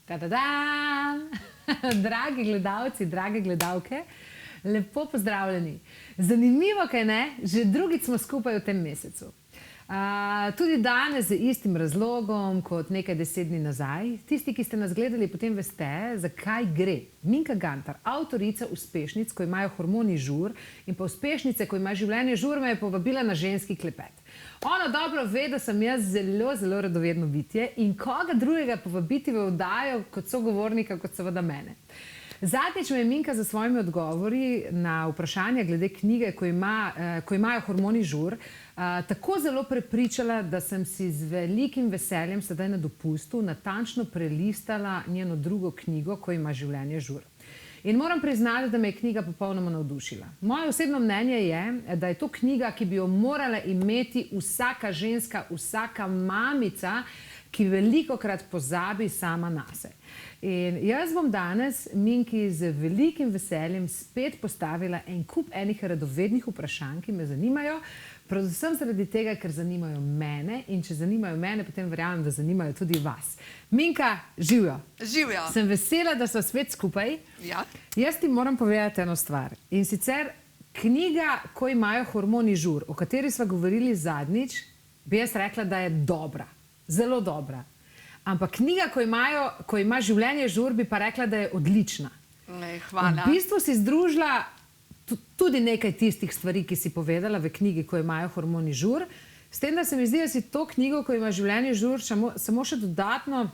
Ta-da-dan! Dragi gledalci, drage gledalke, lepo pozdravljeni. Zanimivo, kaj ne? Že drugič smo skupaj v tem mesecu. Tudi danes z istim razlogom kot nekaj 10 dni nazaj. Tisti, ki ste nas gledali, potem veste, zakaj gre. Minka Gantar, avtorica uspešnic, ko imajo hormoni žur, in pa uspešnice, ko ima življenje žur, me je povabila na ženski klepet. Ona dobro ve, da sem jaz zelo, zelo radovedno bitje in koga drugega povabiti v oddajo kot sogovornika, kot seveda mene. Zadnjič me je Minka za svojimi odgovori na vprašanja glede knjige, ko imajo hormoni žur, tako zelo prepričala, da sem si z velikim veseljem sedaj na dopustu natančno prelistala njeno drugo knjigo, Ko ima življenje žur. In moram priznati, da me je knjiga popolnoma navdušila. Moje osebno mnenje je, da je to knjiga, ki bi jo morala imeti vsaka ženska, vsaka mamica, ki velikokrat pozabi sama nase. In jaz bom danes Minki z velikim veseljem spet postavila en kup enih radovednih vprašanj, ki me zanimajo, predvsem zaradi tega, ker zanimajo mene, in če zanimajo mene, potem verjamem, da zanimajo tudi vas. Minka, živjo! Živjo! Sem vesela, da sva spet skupaj. Ja. Jaz ti moram povedati eno stvar. In sicer knjiga, Ko imajo hormoni žur, o kateri sva govorili zadnjič, bi jaz rekla, da je dobra. Zelo dobra. Ampak knjiga, Ko ima življenje žur, bi pa rekla, da je odlična. Hvala. V bistvu si združila tudi nekaj tistih stvari, ki si povedala v knjigi, Ko imajo hormoni žur. S tem, da se mi zdi, da si to knjigo, Ko ima življenje žur, samo še dodatno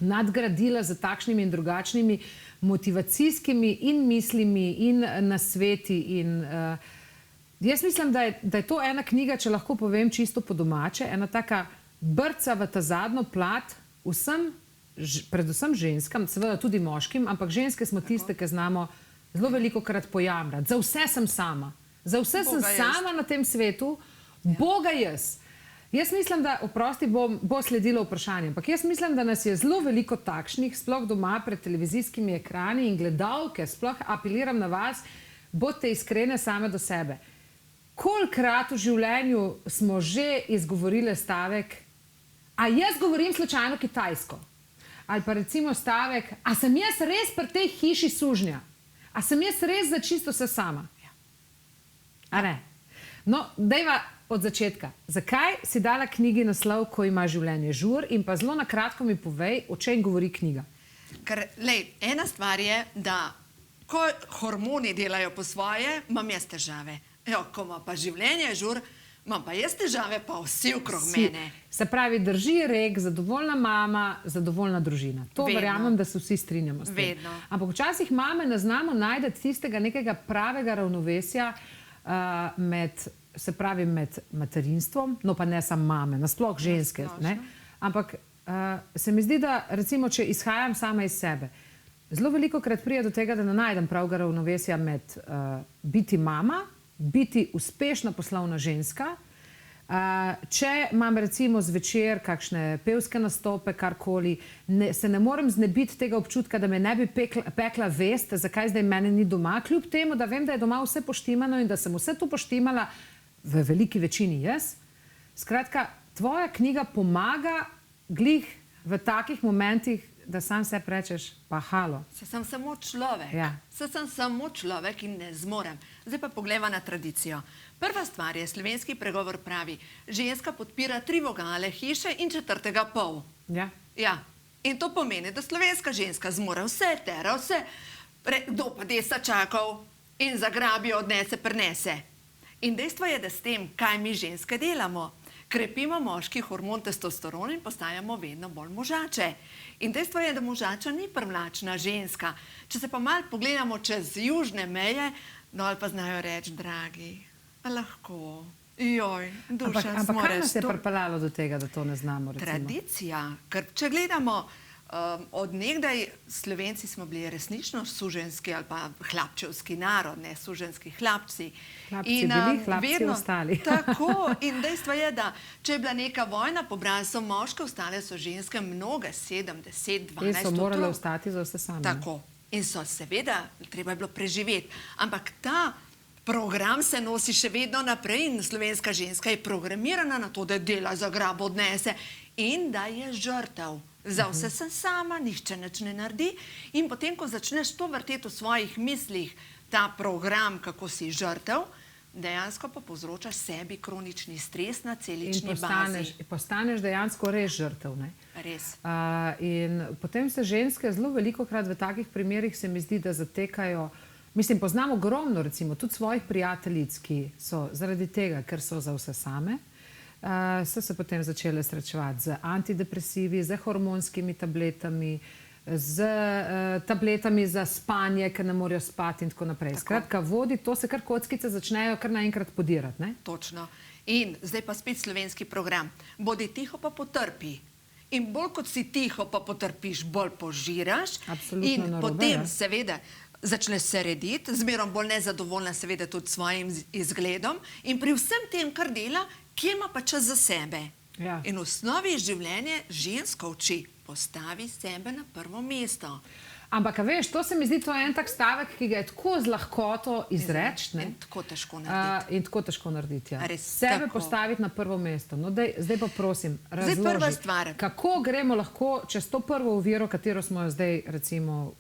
nadgradila z takšnimi in drugačnimi motivacijskimi in mislimi in nasveti. Jaz mislim, da je to ena knjiga, če lahko povem čisto po domače, ena taka brca v ta zadnjo plat vsem, predvsem ženskam, seveda tudi moškim, ampak ženske smo tiste, ki znamo zelo velikokrat pojamrati. Za vse sem sama. Za vse sem sama na tem svetu. Boga jaz. Jaz mislim, da, oprosti, bo sledilo vprašanje, ampak jaz mislim, da nas je zelo veliko takšnih, sploh doma pred televizijskimi ekrani in gledalke, sploh apeliram na vas, bodite iskrene same do sebe. Kolikrat v življenju smo že izgovorile stavek, a jaz govorim slučajno kitajsko? Ali pa recimo stavek, a sem jaz res pri tej hiši sužnja? A sem jaz res za čisto vse sama? A ne? No, dajva od začetka. Zakaj si dala knjigi naslov Ko ima življenje žur in pa zelo na kratko mi povej, o čem govori knjiga? Ker, ena stvar je, da ko hormoni delajo po svoje, imam jaz težave. Ko ima pa življenje žur, imam pa jaz težave, pa vsi okrog mene. Se pravi, drži rek, zadovoljna mama, zadovoljna družina. To verjamem, da se vsi strinjamo s tem. Vedno. Ampak včasih mame ne znamo najti tistega nekega pravega ravnovesja med materinstvom, no pa ne samo mame, nasploh ženske. Ampak se mi zdi, da recimo, če izhajam sama iz sebe, zelo velikokrat pride do tega, da ne najdem pravega ravnovesja med biti mama, biti uspešna poslovna ženska. Če imam recimo zvečer kakšne pevske nastope, karkoli, se ne morem znebiti tega občutka, da me ne bi pekla vest, zakaj zdaj mene ni doma, kljub temu, da vem, da je doma vse poštimano in da sem vse to poštimala v veliki večini jaz. Skratka, tvoja knjiga pomaga glih v takih momentih, da sam sebi rečeš, pa halo. Se sem samo človek. Ja. Se sem samo človek in ne zmorem. Zdaj pa poglejva na tradicijo. Prva stvar je, slovenski pregovor pravi, ženska podpira 3 vogale hiše in 4. pol. Ja. Ja. In to pomeni, da slovenska ženska zmore vse, tera vse, kdo pa desa čakal in zagrabi, odnese, prinese. In dejstvo je, da s tem, kaj mi ženske delamo, krepimo moški hormon testosteron in postajamo vedno bolj možače. In dejstvo je, da možača ni privlačna ženska. Če se pa malo pogledamo čez južne meje, dol pa znajo reči, dragi, a lahko, joj, duša, ampak kaj nas je pripeljalo do tega, da to ne znamo, recimo? Tradicija. Ker če gledamo, od nekdaj Slovenci smo bili resnično suženski ali pa hlapčevski narod, ne suženski hlapci. Hlapci bili, hlapci ostali. Tako. In dejstvo je, da če je bila neka vojna, pobrali so moške, ostale so ženske, mnoge, 7, 10, 12 otrok. In so morale ostati za vse same. Tako. In so seveda, treba je bilo preživeti. Ampak ta program se nosi še vedno naprej in slovenska ženska je programirana na to, da dela, zagrabo, odnese in da je žrtev. Za vse sem sama, nihče nič ne naredi in potem, ko začneš to vrteti v svojih mislih, ta program, kako si žrtev, dejansko pa povzročaš sebi kronični stres na celični bazi. Postaneš dejansko res žrtev, ne? Res. In potem se ženske zelo velikokrat v takih primerih se mi zdi, da zatekajo. Mislim, poznam ogromno, recimo, tudi svojih prijateljic, ki so zaradi tega, ker so za vse same, so se potem začele srečevati z antidepresivi, z hormonskimi tabletami, z tabletami za spanje, ker ne morejo spati in tako naprej. Skratka, vodi, to se kar kockice začnejo kar naenkrat podirati, ne? Točno. In zdaj pa spet slovenski program. Bodi tiho pa potrpi. In bolj kot si tiho pa potrpiš, bolj požiraš. Absolutno narobe, potem seveda začneš se rediti, zmerom bolj nezadovoljna seveda tudi svojim izgledom in pri vsem tem, kar dela, kje ima pa čas za sebe. Ja. In v osnovi življenje ženska uči, postavi sebe na prvo mesto. Ampak, veš, to se mi zdi, to je en tak stavek, ki ga je tako z lahkoto izreči, ne? In tako težko narediti. In tako težko narediti, ja. Res, sebe tako. postaviti na prvo mesto. No, zdaj pa prosim, razloži. Zdaj prva stvar. Kako gremo lahko čez to prvo oviro, katero smo jo zdaj, recimo,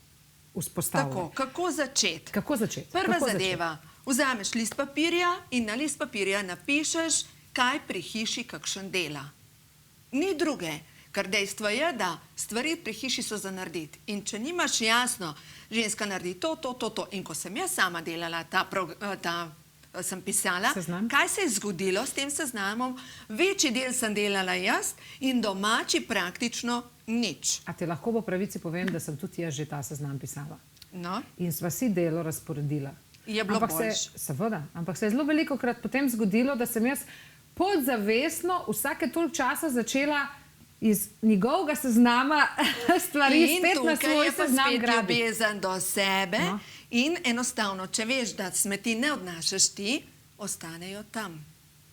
vzpostavili? Tako, kako začeti? Kako začeti? Prva zadeva, vzameš list papirja in na list papirja napišeš, kaj pri hiši kakšen dela. Ni druge. Ker dejstvo je, da stvari pri hiši so za narediti. In če nimaš jasno, ženska naredi to. In ko sem jaz sama delala sem pisala, Seznam. kaj se je zgodilo s tem seznamom, večji del sem delala jaz in domači praktično nič. A ti lahko po pravici povem, da sem tudi jaz že ta seznam pisala. No, In sva si delo razporedila. Je bilo boljše. Seveda, ampak se je zelo velikokrat potem zgodilo, da sem jaz podzavestno vsake toliko časa začela iz njegovega seznama stvari spet na svoj seznam graditi. In tukaj je pa spet ljubezen do sebe. No. In enostavno, če veš, da smeti ne odnašaš ti, ostanejo tam.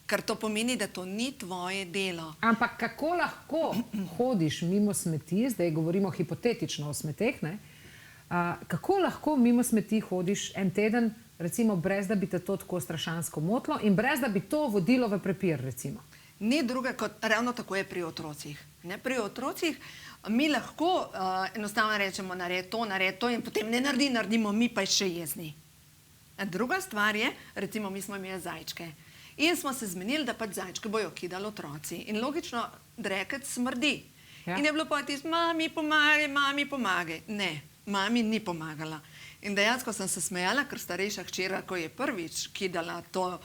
Ker to pomeni, da to ni tvoje delo. Ampak kako lahko hodiš mimo smeti, zdaj govorimo hipotetično o smeteh, ne? Kako lahko mimo smeti hodiš en teden, recimo, brez da bi te to tako strašansko motilo in brez da bi to vodilo v prepir, recimo? Ni druga, kot ravno tako je pri otrocih. Ne, pri otrocih mi lahko enostavno rečemo, naredi to in potem ne naredimo, mi pa še jezni. Druga stvar je, recimo, mi smo imeli zajčke in smo se zmenili, da pač zajčke bojo kidali otroci. In logično, drekec smrdi. Ja. In je bilo pa tisto, mami pomagaj. Ne, mami ni pomagala. In dejansko sem se smejala, ker starejša hčera, ko je prvič kidala to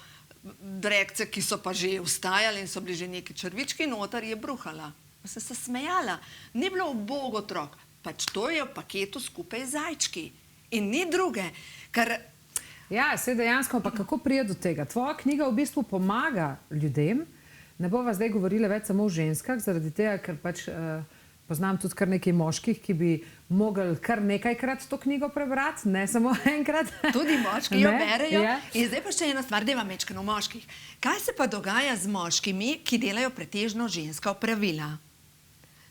drekce, ki so pa že vstajali in so bili že neki črvički noter, je bruhala. Sem se smejala. Ni bilo ubog otrok. Pač to je v paketu skupaj z zajčki. In ni druge. Ker ja, saj dejansko, pa kako prije do tega? Tvoja knjiga v bistvu pomaga ljudem. Ne bova zdaj govorila več samo o ženskah, zaradi tega, ker pač poznam tudi kar nekaj moških, ki bi mogli kar nekajkrat to knjigo prebrati, ne samo enkrat. tudi moški jo berejo. Ja. In zdaj pa še ena stvar, da vam mečkano moških. Kaj se pa dogaja z moškimi, ki delajo pretežno ženska opravila?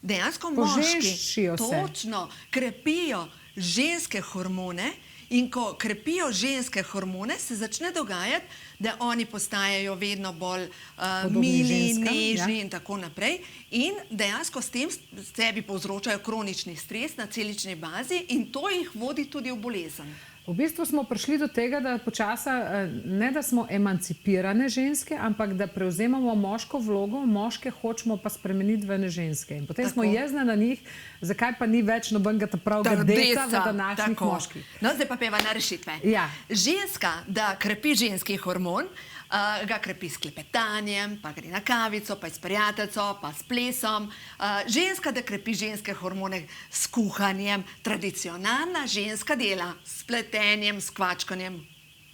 Dejansko moški Poženščijo se. točno krepijo ženske hormone in ko krepijo ženske hormone, se začne dogajati, da oni postajajo vedno bolj Podobni mili, ženskam, nežni ja. in tako naprej. In dejansko s tem sebi povzročajo kronični stres na celični bazi in to jih vodi tudi v bolezen. V bistvu smo prišli do tega, da počasa ne da smo emancipirane ženske, ampak da prevzemamo moško vlogo, moške hočemo pa spremeniti v ženske. In potem smo jezne na njih, zakaj pa ni več nobenega ta pravega deca v današnjih moških. No, zdaj pa peva na rešitve. Ja. Ženska, da krepi ženski hormon, ga krepi s klepetanjem, pa gre na kavico, pa s prijateljico, pa s plesom. Ženska, da krepi ženske hormone s kuhanjem, tradicionalna ženska dela s pletenjem, s kvačkanjem,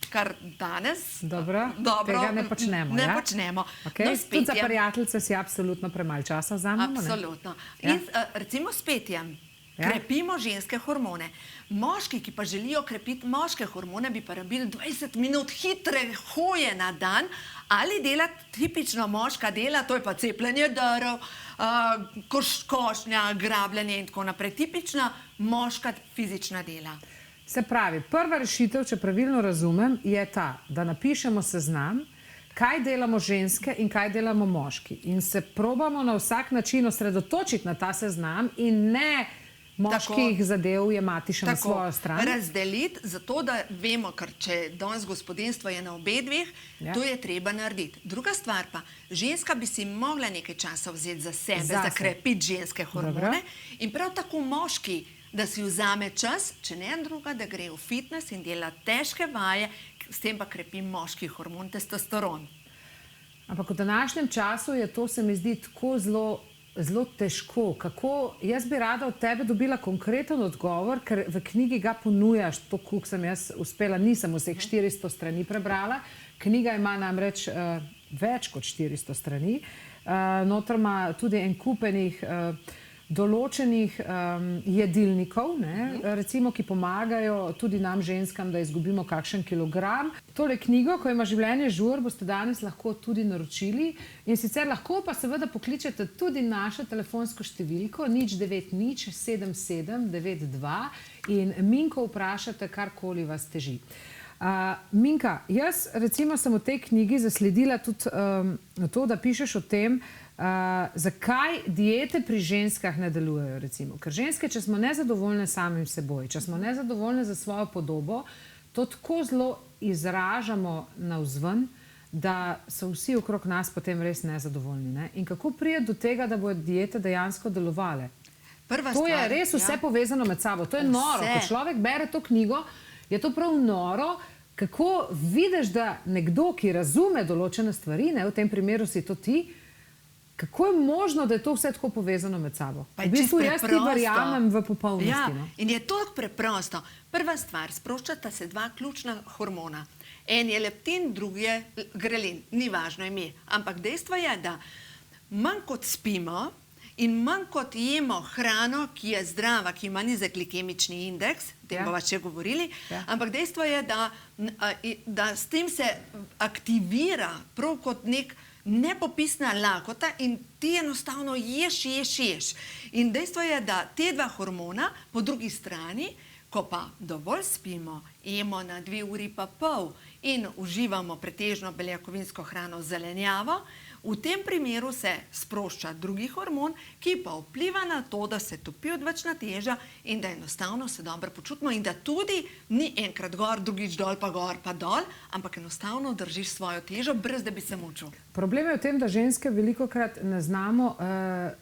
kar danes Dobro, tega ne počnemo. Ne ja? počnemo. Okay. No, s Tudi za petjem. prijateljice si absolutno premalo časa vzamemo. Absolutno. Ja. In recimo s petjem Ja. krepimo ženske hormone. Moški, ki pa želijo krepiti moške hormone, bi pa rabili 20 minut hitre hoje na dan ali delati tipično moška dela, to je pa cepljenje drv, košnja, grabljenje in tako naprej. Tipična moška fizična dela. Se pravi, prva rešitev, če pravilno razumem, je ta, da napišemo seznam, kaj delamo ženske in kaj delamo moški. In se probamo na vsak način osredotočiti na ta seznam in ne moških zadev jemati še na svojo stran. Razdeliti, zato da vemo, ker če danes gospodinstvo je na obe dveh, to je treba narediti. Druga stvar pa, ženska bi si mogla nekaj časa vzeti za sebe, za krepiti ženske hormone in prav tako moški, da si vzame čas, če ne druga, da gre v fitness in dela težke vaje, s tem pa krepi moški hormon testosteron. Ampak v današnjem času je to, se mi zdi, tako zelo težko. Jaz bi rada od tebe dobila konkreten odgovor, ker v knjigi ga ponujaš, to, koliko sem jaz uspela, nisem vseh 400 strani prebrala. Knjiga ima namreč več kot 400 strani. Notr ima tudi en kupenih določenih jedilnikov, recimo, ki pomagajo tudi nam ženskam, da izgubimo kakšen kilogram. Tole knjigo, Ko ima življenje žur, boste danes lahko tudi naročili in sicer lahko pa seveda pokličete tudi našo telefonsko številko 090 77 92 in Minko vprašate, karkoli vas teži. Minka, jaz recimo sem v tej knjigi zasledila tudi to, da pišeš o tem, zakaj diete pri ženskah ne delujejo, recimo. Ker ženske, če smo nezadovoljne samim seboj, če smo nezadovoljne za svojo podobo, to tako zelo izražamo navzven, da so vsi okrog nas potem res nezadovoljni. In kako pride do tega, da bodo diete dejansko delovale? To je res vse povezano med sabo. To je noro. Ko človek bere to knjigo, je to prav noro, kako vidiš, da nekdo, ki razume določene stvari, v tem primeru si to ti, kako je možno, da je to vse tako povezano med sabo? V bistvu jaz ti verjamem v popolnosti. In je to preprosto. Prva stvar, sproščata se dva ključna hormona. En je leptin, drugi je grelin. Ni važno ime. Ampak dejstvo je, da manj kot spimo in manj kot jemo hrano, ki je zdrava, ki ima nizek glikemični indeks, o tem bova še govorili, ampak dejstvo je, da s tem se aktivira prav kot nek nepopisna lakota in ti enostavno ješ. In dejstvo je, da te dva hormona po drugi strani, ko pa dovolj spimo, jemo na 2,5 uri in uživamo pretežno beljakovinsko hrano, zelenjavo, v tem primeru se sprošča drugi hormon, ki pa vpliva na to, da se topi odvečna teža in da enostavno se dobro počutimo in da tudi ni enkrat gor, drugič dol, pa gor, pa dol, ampak enostavno držiš svojo težo, brez da bi se mučil. Problem je v tem, da ženske velikokrat ne znamo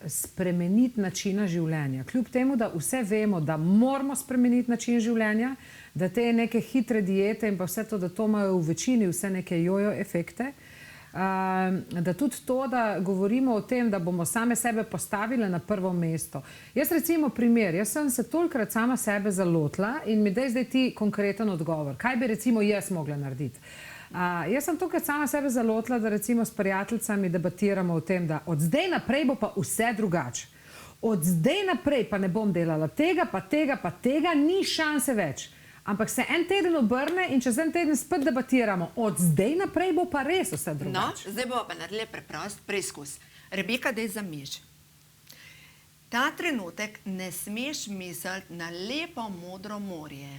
spremeniti načina življenja. Kljub temu, da vse vemo, da moramo spremeniti način življenja, da te neke hitre diete in pa vse to, da to imajo v večini vse neke jojo efekte, da tudi to, da govorimo o tem, da bomo same sebe postavile na prvo mesto. Jaz recimo primer, jaz sem se tolikrat sama sebe zalotila in mi daj zdaj ti konkreten odgovor. Kaj bi recimo jaz mogla narediti? Jaz sem tolikrat sama sebe zalotila, da recimo s prijateljicami debatiramo o tem, da od zdaj naprej bo pa vse drugače. Od zdaj naprej pa ne bom delala tega, pa tega, ni šanse več. Ampak se en teden obrne in čez en teden spet debatiramo. Od zdaj naprej bo pa res vse drugače. No, zdaj bo pa naredili preprost preizkus. Rebeka, daj zamišlji. Ta trenutek ne smeš misliti na lepo modro morje.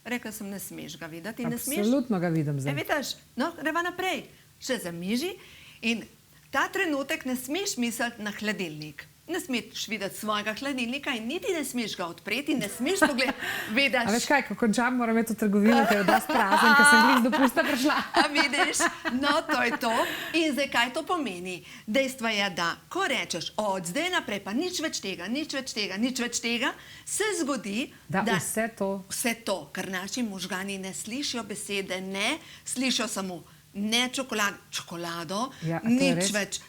Rekla sem, ne smeš ga videti. Absolutno ga vidim zdaj. Vidiš? No, greva naprej. Še zamiži in ta trenutek ne smeš misliti na hladilnik. Ne smeš videti svojega hladilnika in niti ne smeš ga odpreti in ne smeš pogledati. A veš kaj, ko končam, moram imeti v trgovino, ker je dosti prazen, ker sem glih z dopusta prišla. A vidiš? No, to je to. In zdaj, kaj to pomeni? Dejstvo je, da ko rečeš od zdaj naprej, pa nič več tega, se zgodi, da vse to, ker naši možgani ne slišijo besede, ne slišijo samo ne čokolado, nič več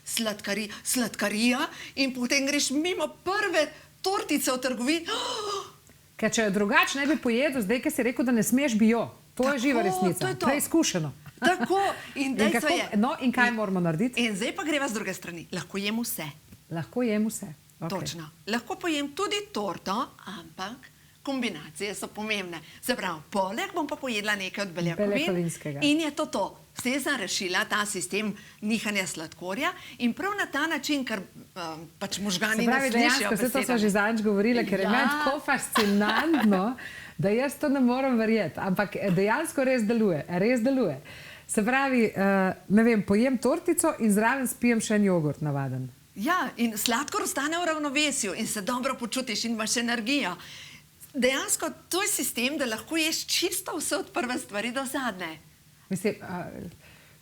sladkarija in potem greš mimo prve tortice v trgovini. Ker če jo drugače ne bi pojedel, zdaj, ker si rekel, da ne smeš, bi jo. To je živa resnica, preizkušeno. Tako, in dejstvo je. No, in kaj moramo narediti? In zdaj pa greva z druge strani. Lahko jem vse. Lahko jem vse. Točno. Lahko pojem tudi torto, ampak kombinacije so pomembne. Se pravi, poleg bom pa pojedla nekaj od beljakovin in je to. Zdaj sem rešila ta sistem nihanja sladkorja in prav na ta način, ker pač možgani ne slišijo besede. To smo že zadnjič govorili, ker je meni tako fascinantno, da jaz to ne morem verjeti, ampak dejansko res deluje. Se pravi, ne vem, pojem tortico in zraven spijem še en jogurt navaden. Ja, in sladkor ostane v ravnovesju in se dobro počutiš in imaš energijo. Dejansko to je sistem, da lahko ješ čisto vse od prve stvari do zadnje. Mislim,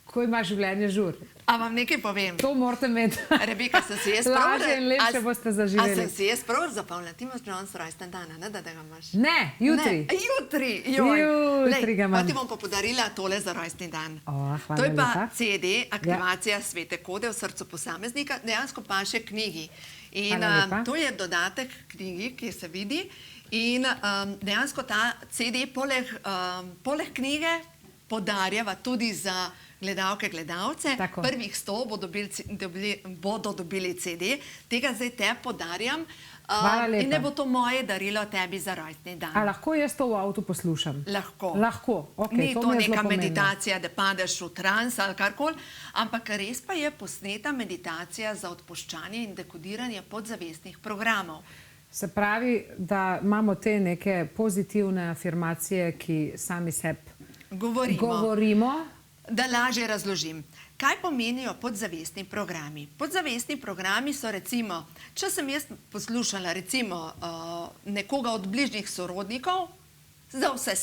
ko ima življenje žur. A vam nekaj povem? To morate imeti. Rebeka, sem si jaz prav... Lažje in lepše boste zaživeli. A sem si jaz prav zapomnila? Ti imaš danes rojsten dan, ne da ga imaš? Ne, jutri. Ne, jutri, Jutri ga imam. Pa ti bom pa podarila tole za rojstni dan. Hvala To je pa lepa. CD, aktivacija svete kode v srcu posameznika, dejansko pa še knjigi. In Hvala lepa. to je dodatek knjigi, ki se vidi. In dejansko ta CD poleg knjige podarjava tudi za gledalke, gledalce. Tako. Prvih 100 bodo dobili CD. Tega zdaj te podarjam. Hvala lepa. In ne bo to moje darilo tebi za rojstni dan. A lahko jaz to v avtu poslušam? Lahko. Lahko, ok. Ni to mi je zelo neka pomembno. meditacija, da padeš v trans ali karkoli, ampak res pa je posneta meditacija za odpuščanje in dekodiranje podzavestnih programov. Se pravi, da imamo te neke pozitivne afirmacije, ki sami sebi govorimo. Da lažje razložim. Kaj pomenijo podzavestni programi? Podzavestni programi so recimo, če sem jaz poslušala recimo nekoga od bližnjih sorodnikov, za vse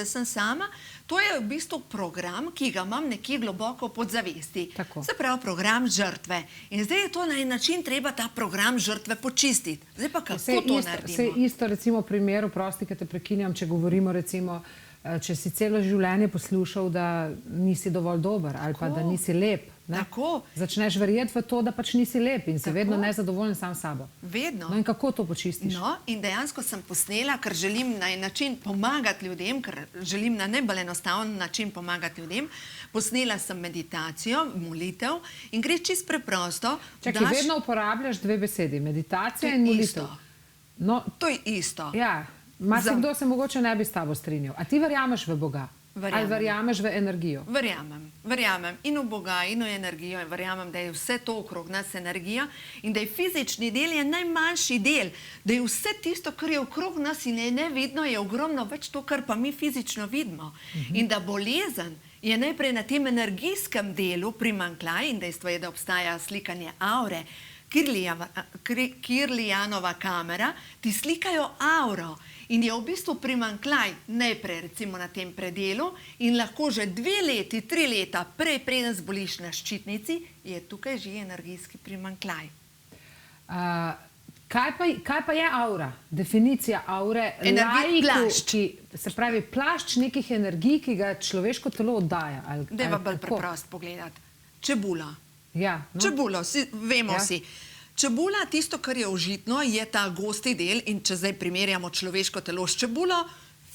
sem sama, to je v bistvu program, ki ga imam nekje globoko v podzavesti. Tako. Se pravi program žrtve. In zdaj je to na en način treba ta program žrtve počistiti. Zdaj pa kako to naredimo? Se isto recimo v primeru, prosti, ki te prekinjam, če govorimo recimo, če si celo življenje poslušal, da nisi dovolj dober ali pa da nisi lep. Ne? Tako. Začneš verjeti v to, da pač nisi lep in si vedno nezadovoljen sam s sabo. Vedno. No in kako to počistiš? No, in dejansko sem posnela, ker želim na en način pomagati ljudem, ker želim na najbolj enostaven način pomagati ljudem. Posnela sem meditacijo, molitev in gre čisto preprosto. Čakaj, vedno uporabljaš dve besedi, meditacija in molitev. No, to je isto. Ja, marsikdo se mogoče ne bi s tabo strinjal. A ti verjameš v Boga? Ali verjameš v energijo? Verjamem in v Boga, in v energijo, in verjamem, da je vse to okrog nas energija in da je fizični del je najmanjši del, da je vse tisto, kar je okrog nas in je nevidno, je ogromno več to, kar pa mi fizično vidimo. In da bolezen je najprej na tem energijskem delu primanjkljaj in dejstvo je, da obstaja slikanje aure, Kirlianova kamera, ti slikajo auro. In je v bistvu primanjkljaj najprej recimo na tem predelu in lahko že 2 leti, 3 leta prej, preden zboliš na ščitnici, je tukaj že energijski primanjkljaj. Kaj pa je aura? Definicija aure? Plašč. Se pravi plašč nekih energij, ki ga človeško telo oddaja. Dajva bolj preprost pogledati. Čebula. Ja, no? Čebulo, vemo vsi. Čebula, tisto, kar je užitno, je ta gosti del in če zdaj primerjamo človeško telo s čebulo,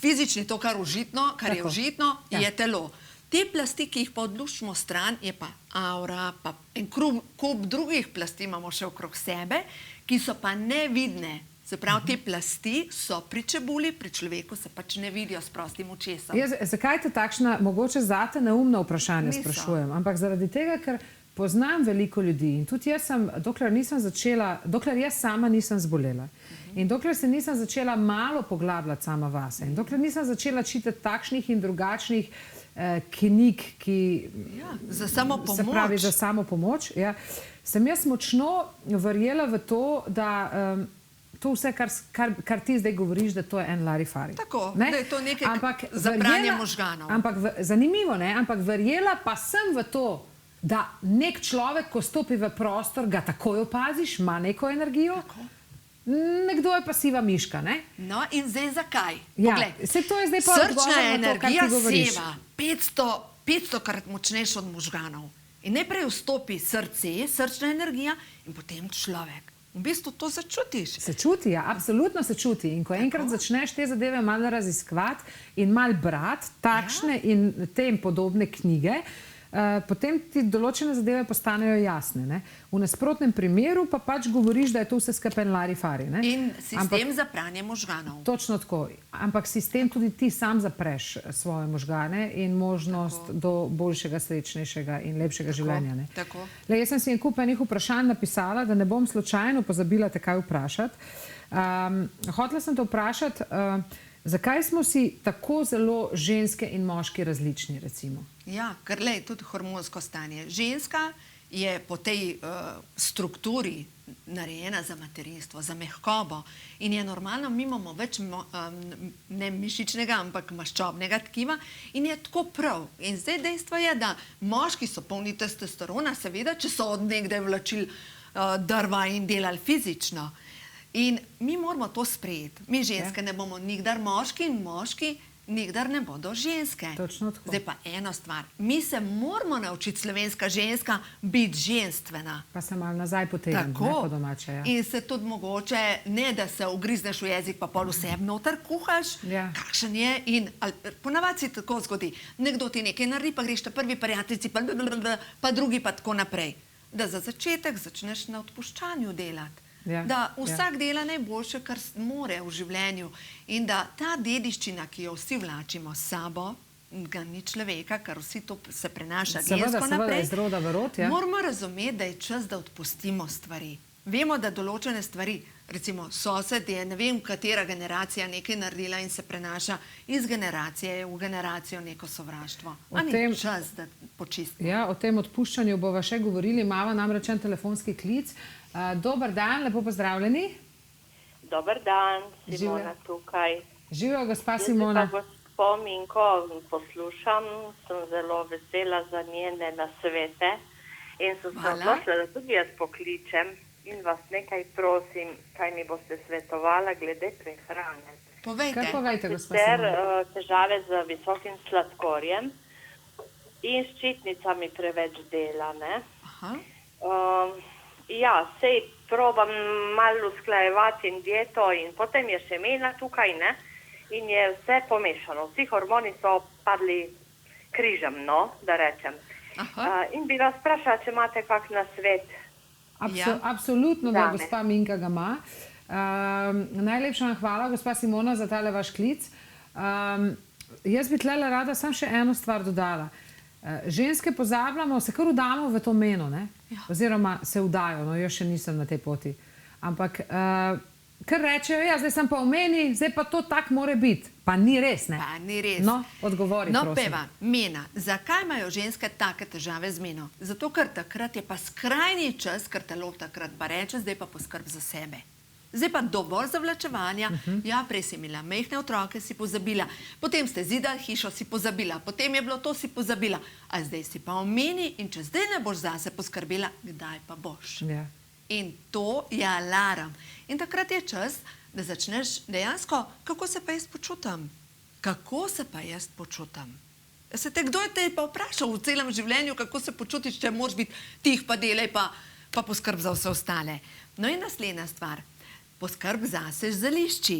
fizični to, kar je užitno, je telo. Te plasti, ki jih pa odlučimo stran, je pa aura, pa en kup drugih plasti imamo še okrog sebe, ki so pa nevidne. Se pravi, te plasti so pri čebuli, pri človeku se pač ne vidijo s prostim očesom. Zakaj te takšna, mogoče zate neumna vprašanja sprašujem? Ampak zaradi tega, ker poznam veliko ljudi in tudi jaz sem, dokler jaz sama nisem zbolela in dokler se nisem začela malo poglabljati sama vase in dokler nisem začela čitati takšnih in drugačnih knjig, ki za samopomoč. Se pravi za samopomoč, sem jaz močno verjela v to, da to vse, kar ti zdaj govoriš, da to je en larifari. Tako, da je to nekaj za pranje možganov. Zanimivo, ne? Ampak verjela pa sem v to, da nek človek, ko stopi v prostor, ga takoj opaziš, ima neko energijo. Nekdo je pa siva miška, ne? No, in zdaj zakaj? Se to je zdaj pa odgovor na to, kar ti govoriš. Srčna energija seva 500-krat močnejša od možganov. In najprej vstopi srce, srčna energija in potem človek. V bistvu to začutiš. Se čuti, ja, absolutno se čuti. In ko enkrat začneš te zadeve malo raziskovati in malo brati takšne in te in podobne knjige, potem ti določene zadeve postanejo jasne. Ne? V nasprotnem primeru pa pač govoriš, da je to vse skupaj larifari. In sistem za pranje možganov. Točno tako. Ampak sistem tudi ti sam zapreš svoje možgane in možnost do boljšega, srečnejšega in lepšega življenja. Ne? Tako. Jaz sem si en kup enih vprašanj napisala, da ne bom slučajno pozabila te kaj vprašati. Hotela sem te vprašati, Zakaj smo si tako zelo ženske in moški različni, recimo? Ja, ker lej, tudi hormonsko stanje. Ženska je po tej strukturi narejena za materinstvo, za mehkobo in je normalno, mi imamo več ne mišičnega, ampak maščobnega tkiva in je tako prav. In zdaj dejstvo je, da moški so polni testosterona, seveda, če so od nekdaj vlačili drva in delali fizično. In mi moramo to sprejeti. Mi ženske ne bomo nikdar moški in moški nikdar ne bodo ženske. Točno tako. Zdaj pa ena stvar. Mi se moramo naučiti, slovenska ženska, biti ženstvena. Pa se malo nazaj potegnem, ne po domače. Ja. In se tudi mogoče, ne da se ugrizneš v jezik, pa pol vse noter kuhaš, kakšen je. In ponavadi se tako zgodi. Nekdo ti nekaj naredi, pa greš ta prvi prijateljici, pa drugi pa tako naprej. Da za začetek začneš na odpuščanju delati. Da vsak dela najboljše, kar more v življenju in da ta dediščina, ki jo vsi vlačimo s sabo, ga ni človeka, ker vsi to se prenaša gensko naprej, iz roda v rod, moramo razumeti, da je čas, da odpustimo stvari. Vemo, da določene stvari, recimo sosed je, ne vem, katera generacija nekaj naredila in se prenaša iz generacije v generacijo neko sovraštvo. A ni čas, da počistimo? Ja, o tem odpuščanju bova še govorili, imamo namreč en telefonski klic. Dober dan, lepo pozdravljeni. Dober dan, Simona tukaj. Živijo, gospa Simona. Jaz pa gospo Minko poslušam, sem zelo vesela za njene nasvete in sem se odločila, da tudi jaz pokličem in vas nekaj prosim, kaj mi boste svetovala glede prehrane. Povejte. Kaj povejte, gospa Simona? Težave z visokim sladkorjem in s ščitnicami preveč dela, ne? Ja, sej probam malo usklajevati dieto in potem je še mena tukaj, ne? In je vse pomešano. Vsi hormoni so padli križem, no, da rečem. In bi vas vprašala, če imate kak nasvet. Absolutno, da gospa Minka ga ima. Najlepša vam hvala, gospa Simona, za tale vaš klic. Jaz bi tlele rada sam še eno stvar dodala. Ženske pozabljamo, se kar vdamo v to meno, ne? Oziroma se vdajo, no, jaz še nisem na tej poti. Ampak, kar rečejo, ja, zdaj sem pa v meni, zdaj pa to tak more biti. Pa ni res, ne? Pa ni res. No, odgovori, prosim. No, Peva, mena. Zakaj imajo ženske take težave z meno? Zato, ker takrat je pa skrajni čas, ker telo takrat pa reče, zdaj pa poskrb za sebe. Zdaj pa dovolj zavlačevanja, ja, prej si imela mehne otroke, si pozabila, potem ste zidali hišo, si pozabila, potem je bilo to, si pozabila, a zdaj si pa v meni in če zdaj ne boš zase poskrbela, kdaj pa boš? In to je alarm. In takrat je čas, da začneš dejansko, kako se pa jaz počutam? Kako se pa jaz počutam? Kdo je te pa vprašal v celem življenju, kako se počutiš, če moraš biti tih, pa delaj, pa poskrb za vse ostale? No in naslednja stvar. Poskrb zase z zelišči.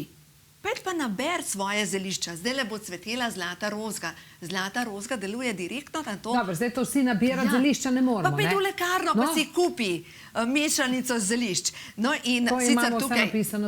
Pejte pa naber svoje zelišča. Zdaj le bo cvetela zlata rozga. Zlata rozga deluje direktno na to. Dobro, zdaj to vsi nabirati zelišča ne moramo, ne? Pa pejte v lekarno, pa si kupi mešanico zelišč. No in sicer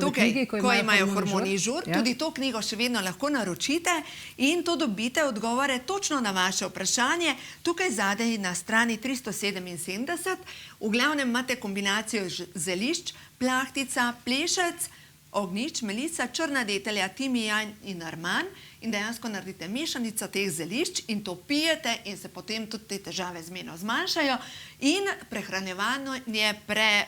tukaj, ko imajo hormoni žur, tudi to knjigo še vedno lahko naročite in to dobite odgovore točno na vaše vprašanje. Tukaj zadaj na strani 377 v glavnem imate kombinacijo zelišč, plahtica, plešec, ognjič, melica, črna detelja, timijan in arman in dejansko naredite mešanico teh zelišč in to pijete in se potem tudi te težave z meno zmanjšajo in prehranjevanje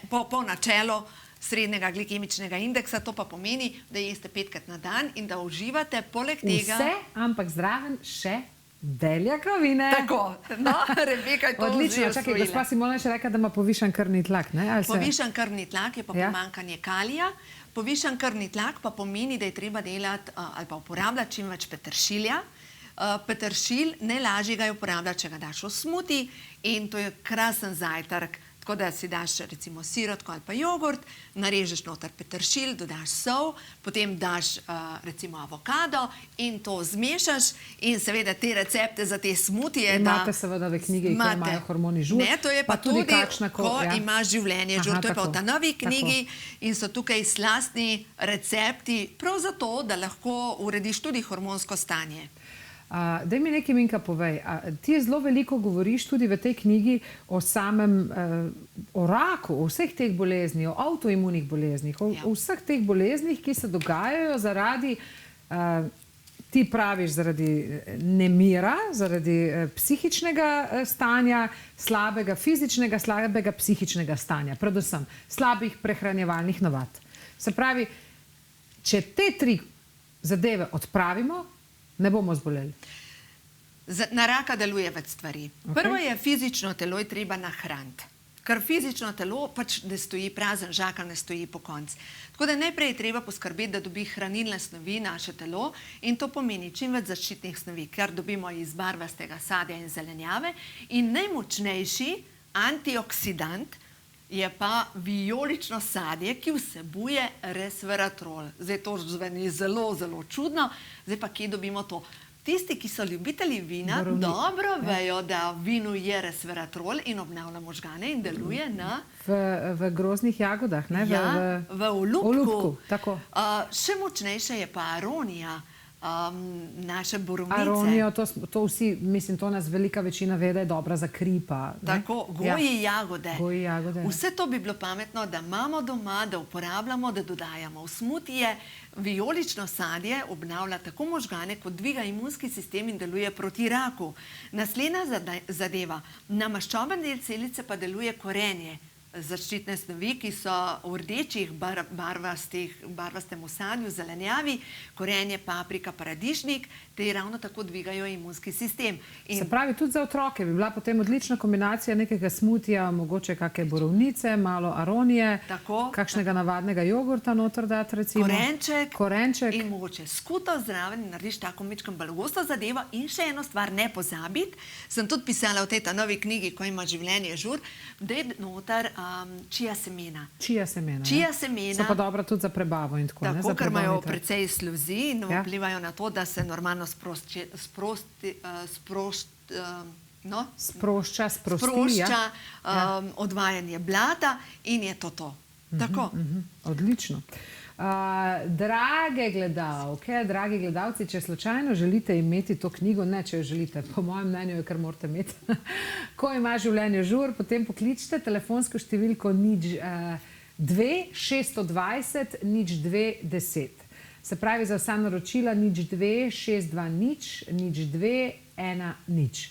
po načelu srednjega glikemičnega indeksa, to pa pomeni, da jeste 5krat na dan in da uživate poleg tega... Vse, ampak zraven še beljakovine. Tako, no, Rebeka je to odlično, čakaj, gospa Simona še reka, da ima povišan krvni tlak, ne? Povišan krvni tlak je pa pomanjkanje kalija. Povišan krvni tlak pa pomeni, da je treba delati ali pa uporabljati čim več peteršilja. Peteršilj najlažje ga je uporabljati, če ga daš v smuti in to je krasen zajtrk. Tako da si daš recimo sirotko ali pa jogurt, narežeš noter peteršilj, dodaš sol, potem daš recimo avokado in to zmešaš in seveda te recepte za te smutije. Imate seveda v knjigi, ko imajo hormoni žur. Ne, to je pa tudi, ko imaš življenje žur. To je pa v ta novi knjigi in so tukaj slastni recepti prav zato, da lahko urediš tudi hormonsko stanje. Daj mi nekaj, Minka, povej. Ti zelo veliko govoriš tudi v tej knjigi o samem o raku, o vseh teh boleznih, o avtoimunih boleznih, o vseh teh boleznih, ki se dogajajo zaradi ti praviš zaradi nemira, zaradi psihičnega stanja, slabega fizičnega, slabega psihičnega stanja, predvsem slabih prehranjevalnih navad. Se pravi, če te 3 zadeve odpravimo, ne bomo zboleli. Na raka deluje več stvari. Prvo je fizično telo je treba nahraniti. Ker fizično telo pač ne stoji prazen, žakelj ne stoji po koncu. Tako da najprej je treba poskrbeti, da dobi hranilne snovi naše telo in to pomeni čim več zaščitnih snovi, ker dobimo iz barvastega sadja in zelenjave. In najmočnejši antioksidant je pa vijolično sadje, ki vsebuje resveratrol. Zdaj to zveni zelo, zelo čudno. Zdaj pa kje dobimo to? Tisti, ki so ljubitelji vina, dobro vejo, da v vinu je resveratrol in obnavlja možgane in deluje na... V grozdnih jagodah, ne? Ja, v olupku. Olupku, tako. Še močnejše je pa aronija, naše borovnice. Aronijo, to vsi, mislim, to nas velika večina ve, da je dobra za kri pa. Tako, goji jagode. Goji jagode. Vse to bi bilo pametno, da imamo doma, da uporabljamo, da dodajamo. V smutije vijolično sadje obnavlja tako možgane, kot dviga imunski sistem in deluje proti raku. Naslednja zadeva, na maščoben del celice pa deluje korenje. Zaščitne snovi, ki so v rdečih barvastem sadju, zelenjavi, korenje, paprika, paradižnik, te ravno tako dvigajo imunski sistem. Se pravi, tudi za otroke bi bila potem odlična kombinacija nekega smutija, mogoče kakšne borovnice, malo aronije, kakšnega navadnega jogurta noter dati, recimo. Korenček in mogoče skuto zraven in narediš tako mičkam balgosto zadevo. In še eno stvar ne pozabiti, sem tudi pisala v tej novi knjigi, ko ima življenje žur, da je noter čija semena. Čija semena. So pa dobra tudi za prebavo in tako. Tako, ker imajo precej sluzi in vplivajo na to, da se normalno sprošča odvajanje blata in je to to. Tako. Odlično. Drage gledalke, dragi gledalci, če slučajno želite imeti to knjigo, ne, če jo želite, po mojem mnenju je kar morate imeti, ko ima življenje žur, potem pokličite telefonsko številko 02 620 0210. Se pravi, za vsa naročila 02 620 0210.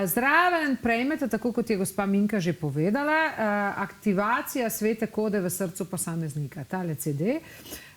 Zraven prejmete, tako kot je gospa Minka že povedala, aktivacija svete kode v srcu posameznika, tale CD,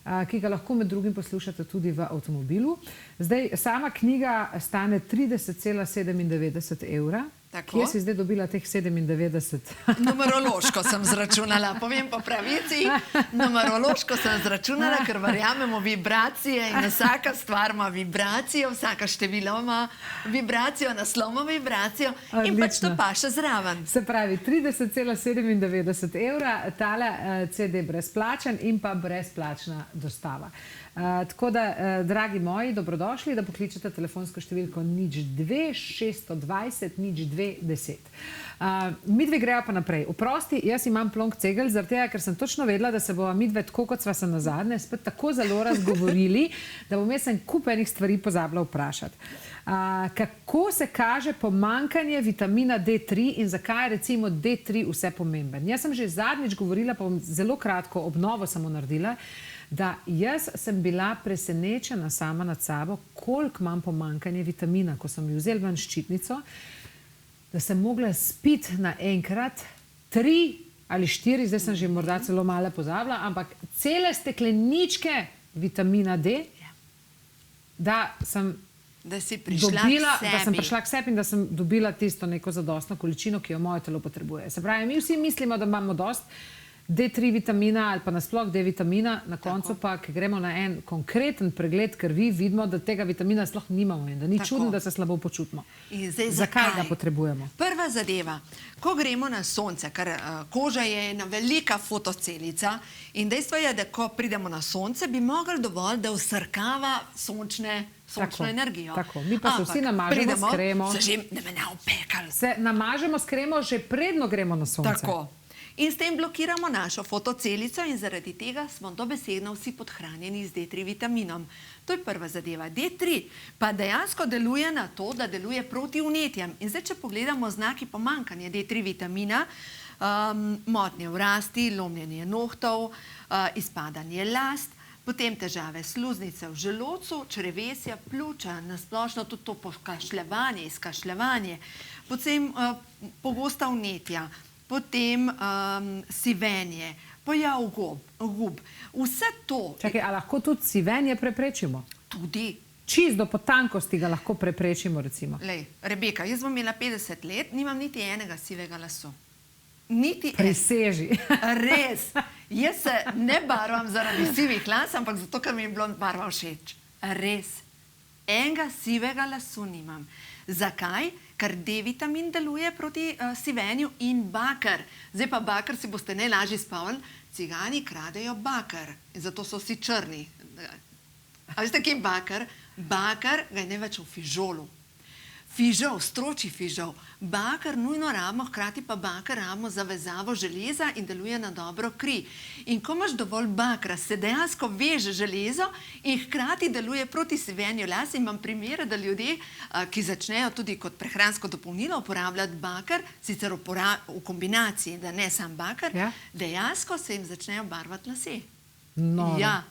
ki ga lahko med drugim poslušate tudi v avtomobilu. Zdaj, sama knjiga stane 30,97 evra. Kje si zdaj dobila teh 97? Numerološko sem zračunala, povem po pravici. Numerološko sem zračunala, ker verjamemo vibracije in vsaka stvar ima vibracijo, vsaka število ima vibracijo, naslov ima vibracijo in pač to paše zraven. Se pravi, 30,97 evra, tale CD brezplačen in pa brezplačna dostava. Tako da, dragi moji, dobrodošli, da pokličete telefonsko številko 02 620 0210. Midve grejo pa naprej. Oprosti, jaz imam plonk cegel, zaradi tega, ker sem točno vedela, da se bova midve tako, kot sva se nazadnje, spet tako zelo razgovorili, da bom jaz en kup enih stvari pozabila vprašati. Kako se kaže pomanjkanje vitamina D3 in zakaj je recimo D3 vse pomemben? Jaz sem že zadnjič govorila, pa bom zelo kratko obnovo samo naredila, da jaz sem bila presenečena sama nad sabo, koliko imam pomanjkanje vitamina, ko sem jo vzela ven ščitnico, da sem mogla spiti naenkrat 3 ali 4, zdaj sem že morda celo malo pozabila, ampak cele stekleničke vitamina D, da sem prišla k sebi in da sem dobila tisto neko zadostno količino, ki jo moje telo potrebuje. Se pravi, mi vsi mislimo, da imamo dost D3 vitamina ali pa nasploh D vitamina, na koncu pa, ki gremo na en konkreten pregled krvi, vidimo, da tega vitamina sploh nimamo in da ni čudno, da se slabo počutimo. Zakaj ga potrebujemo? Prva zadeva, ko gremo na sonce, ker koža je ena velika fotocelica in dejstvo je, da ko pridemo na sonce, bi mogli dovolj, da vsrkava sončno energijo. Tako, mi pa se vsi namažemo s kremo. Se namažemo s kremo že predno gremo na sonce. Tako. In s tem blokiramo našo fotocelico in zaradi tega smo dobesedno vsi podhranjeni z D3 vitaminom. To je prva zadeva. D3 pa dejansko deluje na to, da deluje proti vnetjem. In zdaj, če pogledamo znaki pomanjkanja D3 vitamina, motnje v rasti, lomljenje nohtov, izpadanje last, Potem težave sluznice v želodcu, črevesja, pljuča, nasplošno tudi to pokašljevanje, izkašljevanje, potem pogosta vnetja, potem sivenje, pojav gub. Vse to... Čakaj, a lahko tudi sivenje preprečimo? Tudi. Čist do potankosti ga lahko preprečimo, recimo. Lej, Rebeka, jaz bom imela 50 let, nimam niti enega sivega lasu. Priseži. Res. Jaz se ne barvam zaradi sivih las, ampak zato, ker mi je blond barva všeč. Res. Enega sivega lasu nimam. Zakaj? Ker D-vitamin deluje proti sivenju in bakar. Zdaj pa bakar si boste najlažje spomnili, cigani kradejo bakar. In zato so vsi črni. A veste, kje je bakar? Bakar ga je največ v fižolu. Fižol, stročji fižol. Bakar nujno rabimo, hkrati pa bakar rabimo za vezavo železa in deluje na dobro kri. In ko imaš dovolj bakra, se dejansko veže železo in hkrati deluje proti sivenju las. In imam primere, da ljudje, ki začnejo tudi kot prehransko dopolnilo uporabljati bakar, sicer v kombinaciji, da ne sam bakar, dejansko se jim začnejo barvati lase. Ja.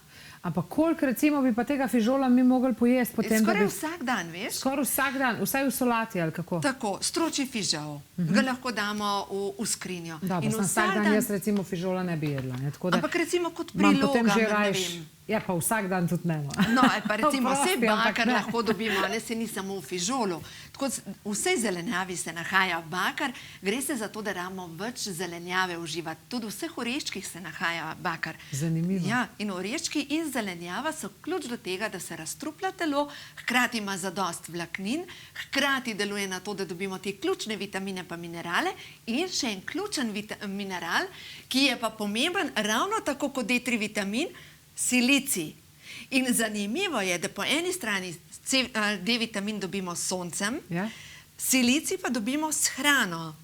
Ampak koliko recimo bi pa tega fižola mi mogli pojesti potem? Skoraj vsak dan, veš? Skoraj vsak dan, vsaj v solati ali kako? Tako, stročji fižol. Ga lahko damo v skrinjo. Da, pa sem vsak dan jaz recimo fižola ne bi jedla. Ampak recimo kot priloga, ne vem. Ja, pa vsak dan tudi ne. No, pa recimo vse bakar lahko dobimo, ne se ni samo v fižolu. Tako v vsej zelenjavi se nahaja bakar, gre se za to, da rabimo več zelenjave uživati. Tudi v vseh oreščkih se nahaja bakar. Zanimivo. Ja, in oreščki in zelenjava so ključ do tega, da se razstruplja telo, hkrati ima zadost vlaknin, hkrati deluje na to, da dobimo te ključne vitamine pa minerale in še en ključen mineral, ki je pa pomemben ravno tako kot D3 vitamin, silicij. In zanimivo je, da po eni strani D-vitamin dobimo s soncem, silicij pa dobimo s hrano.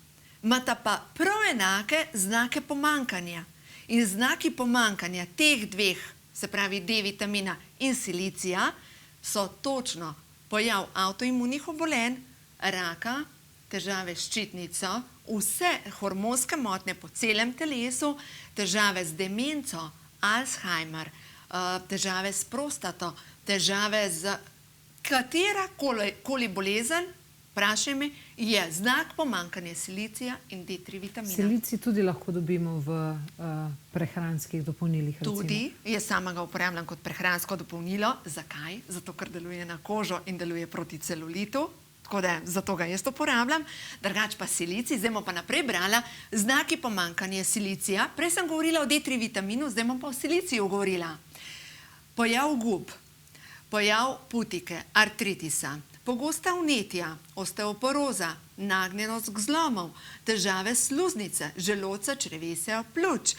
Imata pa prav enake znake pomankanja. In znaki pomankanja teh dveh, se pravi D-vitamina in silicija, so točno pojav avtoimunih obolenj, raka, težave s ščitnico, vse hormonske motnje po celem telesu, težave z demenco, Alzheimer, težave s prostato, težave z katerakoli bolezen, vprašaj me, je znak pomankanja silicija in D3 vitamina. Silicij tudi lahko dobimo v prehranskih dopolnilih. Tudi, jaz sama ga uporabljam kot prehransko dopolnilo. Zakaj? Zato, ker deluje na kožo in deluje proti celulitu. Tako da zato ga jaz uporabljam. Drugač pa silicij, zdaj bom pa naprej brala, znaki pomankanja silicija. Prej sem govorila o D3 vitaminu, zdaj bom pa o siliciju govorila. Pojav gub, pojav putike, artritisa, pogosta vnetja, osteoporoza, nagnjenost k zlomov, težave sluznice, želodca, črevesja, pljuč,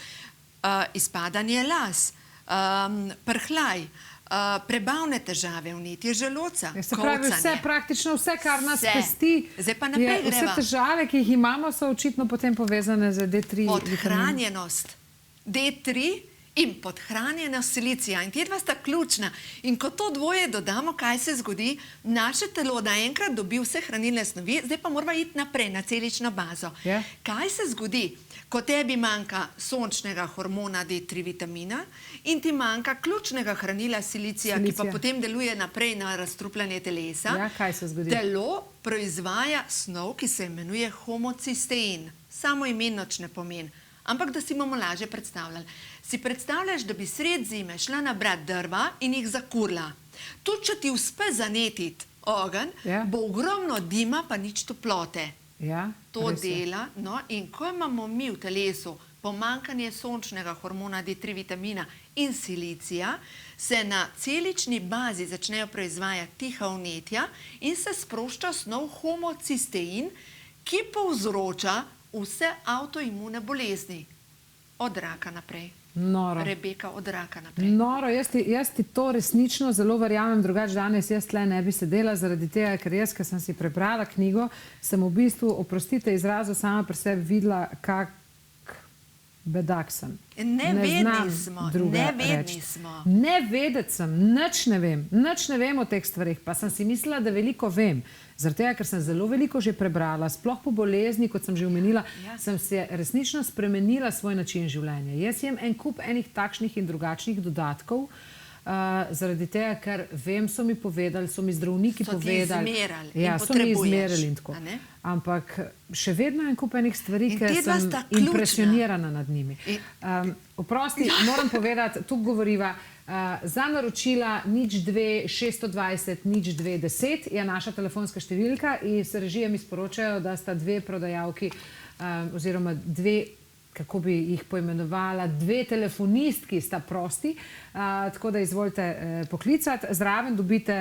izpadanje las, prhljaj, prebavne težave, vnetje želodca, se pravi, praktično vse, kar nas pesti, vse težave, ki jih imamo, so očitno potem povezane z D3 vitaminom. Podhranjenost D3 in podhranjenost silicija. In te dva sta ključna. In ko to dvoje dodamo, kaj se zgodi, naše telo naenkrat dobi vse hranilne snovi, zdaj pa moramo iti naprej na celično bazo. Kaj se zgodi, ko tebi manjka sončnega hormona D3 vitamina in ti manjka ključnega hranila silicija, ki pa potem deluje naprej na razstrupljanje telesa? Kaj se zgodi? Telo proizvaja snov, ki se imenuje homocistein. Samo imen nič ne pomeni. Ampak da si bomo lažje predstavljali. Si predstavljaš, da bi sred zime šla nabrat drva in jih zakurla. Tudi, če ti uspe zanetiti ogenj, bo ogromno dima, pa nič toplote. To dela. In ko imamo mi v telesu pomankanje sončnega hormona D3 vitamina in silicija, se na celični bazi začnejo proizvajati tiha vnetja in se sprošča snov homocistein, ki povzroča vse avtoimune bolezni. Od raka naprej. Noro. Rebeka, od raka naprej. Noro, jaz ti to resnično zelo verjamem, drugač danes jaz tle ne bi sedela zaradi tega, ker jaz, ker sem si prebrala knjigo, sem v bistvu, oprostite izrazu, sama pri sebi videla, kak bedak sem. Nevedni smo. Nevedec sem, nič ne vem o teh stvarih, pa sem si mislila, da veliko vem. Zaradi tega, ker sem zelo veliko že prebrala, sploh po bolezni, kot sem že omenila, sem se resnično spremenila svoj način življenja. Jaz jem en kup enih takšnih in drugačnih dodatkov, zaradi tega, ker vem, so mi povedali, so mi zdravniki So ti povedali. izmerali in Ja, so mi potrebuješ, izmerali in tako. a ne? Ampak še vedno je en kup enih stvari, In ker te dva sem sta ključna. impresionirana nad njimi. Oprosti, moram povedati, tu govoriva, za naročila 02 620 02 10 je naša telefonska številka in s režije mi sporočajo, da sta dve prodajalki oziroma dve, kako bi jih poimenovala, dve telefonistki sta prosti, tako da izvolite poklicati. Zraven dobite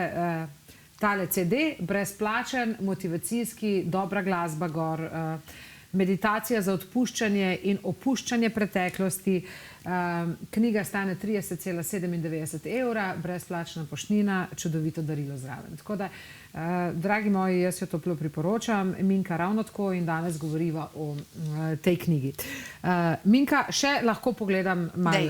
tale CD, brezplačen, motivacijski, dobra glasba gor, meditacija za odpuščanje in opuščanje preteklosti. Knjiga stane 30,97 evra, brezplačna poštnina, čudovito darilo zraven. Tako da, dragi moji, jaz jo toplo priporočam. Minka ravno tako in danes govoriva o tej knjigi. Minka, še lahko pogledam malo,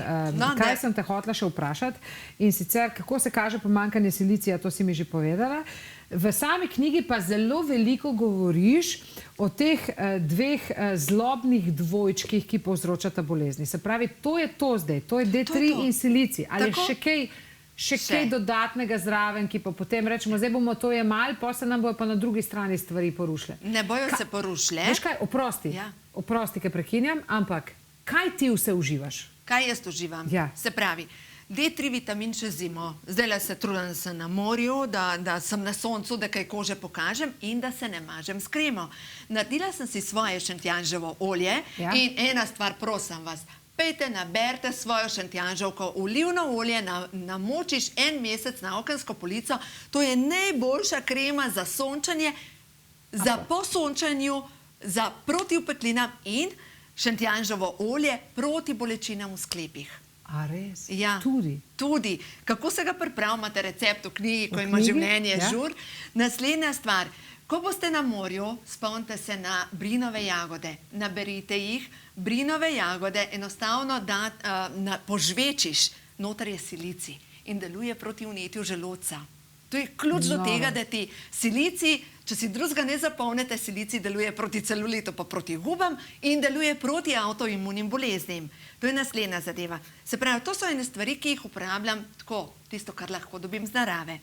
kaj sem te hotela še vprašati. In sicer, kako se kaže pomanjkanje silicija, to si mi že povedala. V sami knjigi pa zelo veliko govoriš o teh dveh zlobnih dvojčkih, ki povzročata bolezni. Se pravi, to je to zdaj, to je D3 in silicij. Ali je še kaj dodatnega zraven, ki pa potem rečemo, zdaj bomo to jemali, pa se nam bojo pa na drugi strani stvari porušile. Ne bojo se porušile. Veš kaj, oprosti, ker prekinjam, ampak kaj ti vse uživaš? Kaj jaz uživam? Se pravi, D3 vitamin čez zimo. Zdaj se trudim, da sem na morju, da sem na soncu, da kaj kože pokažem in da se ne mažem s kremo. Naredila sem si svoje šentjanževo olje in ena stvar, prosim vas, pejte, naberite svojo šentjanževko, olivno olje, namočiš en mesec na okensko polico, to je najboljša krema za sončanje, za po sončanju, za proti upetlinam in šentjanževo olje proti bolečinam v sklepih. A res? Ja, tudi. Kako se ga pripravi, imate recept v knjigi, ko ima življenje žur. Naslednja stvar, ko boste na morju, spomnite se na brinove jagode. Naberite jih, brinove jagode enostavno požvečiš, noter je silicij in deluje proti vnetju želodca. To je ključ do tega, da ti silicij, če si drugega ne zapomnite, silicij deluje proti celulitu, pa proti gubam in deluje proti avtoimunim boleznim. To je naslednja zadeva. Se pravi, to so ene stvari, ki jih uporabljam tako, tisto, kar lahko dobim z narave.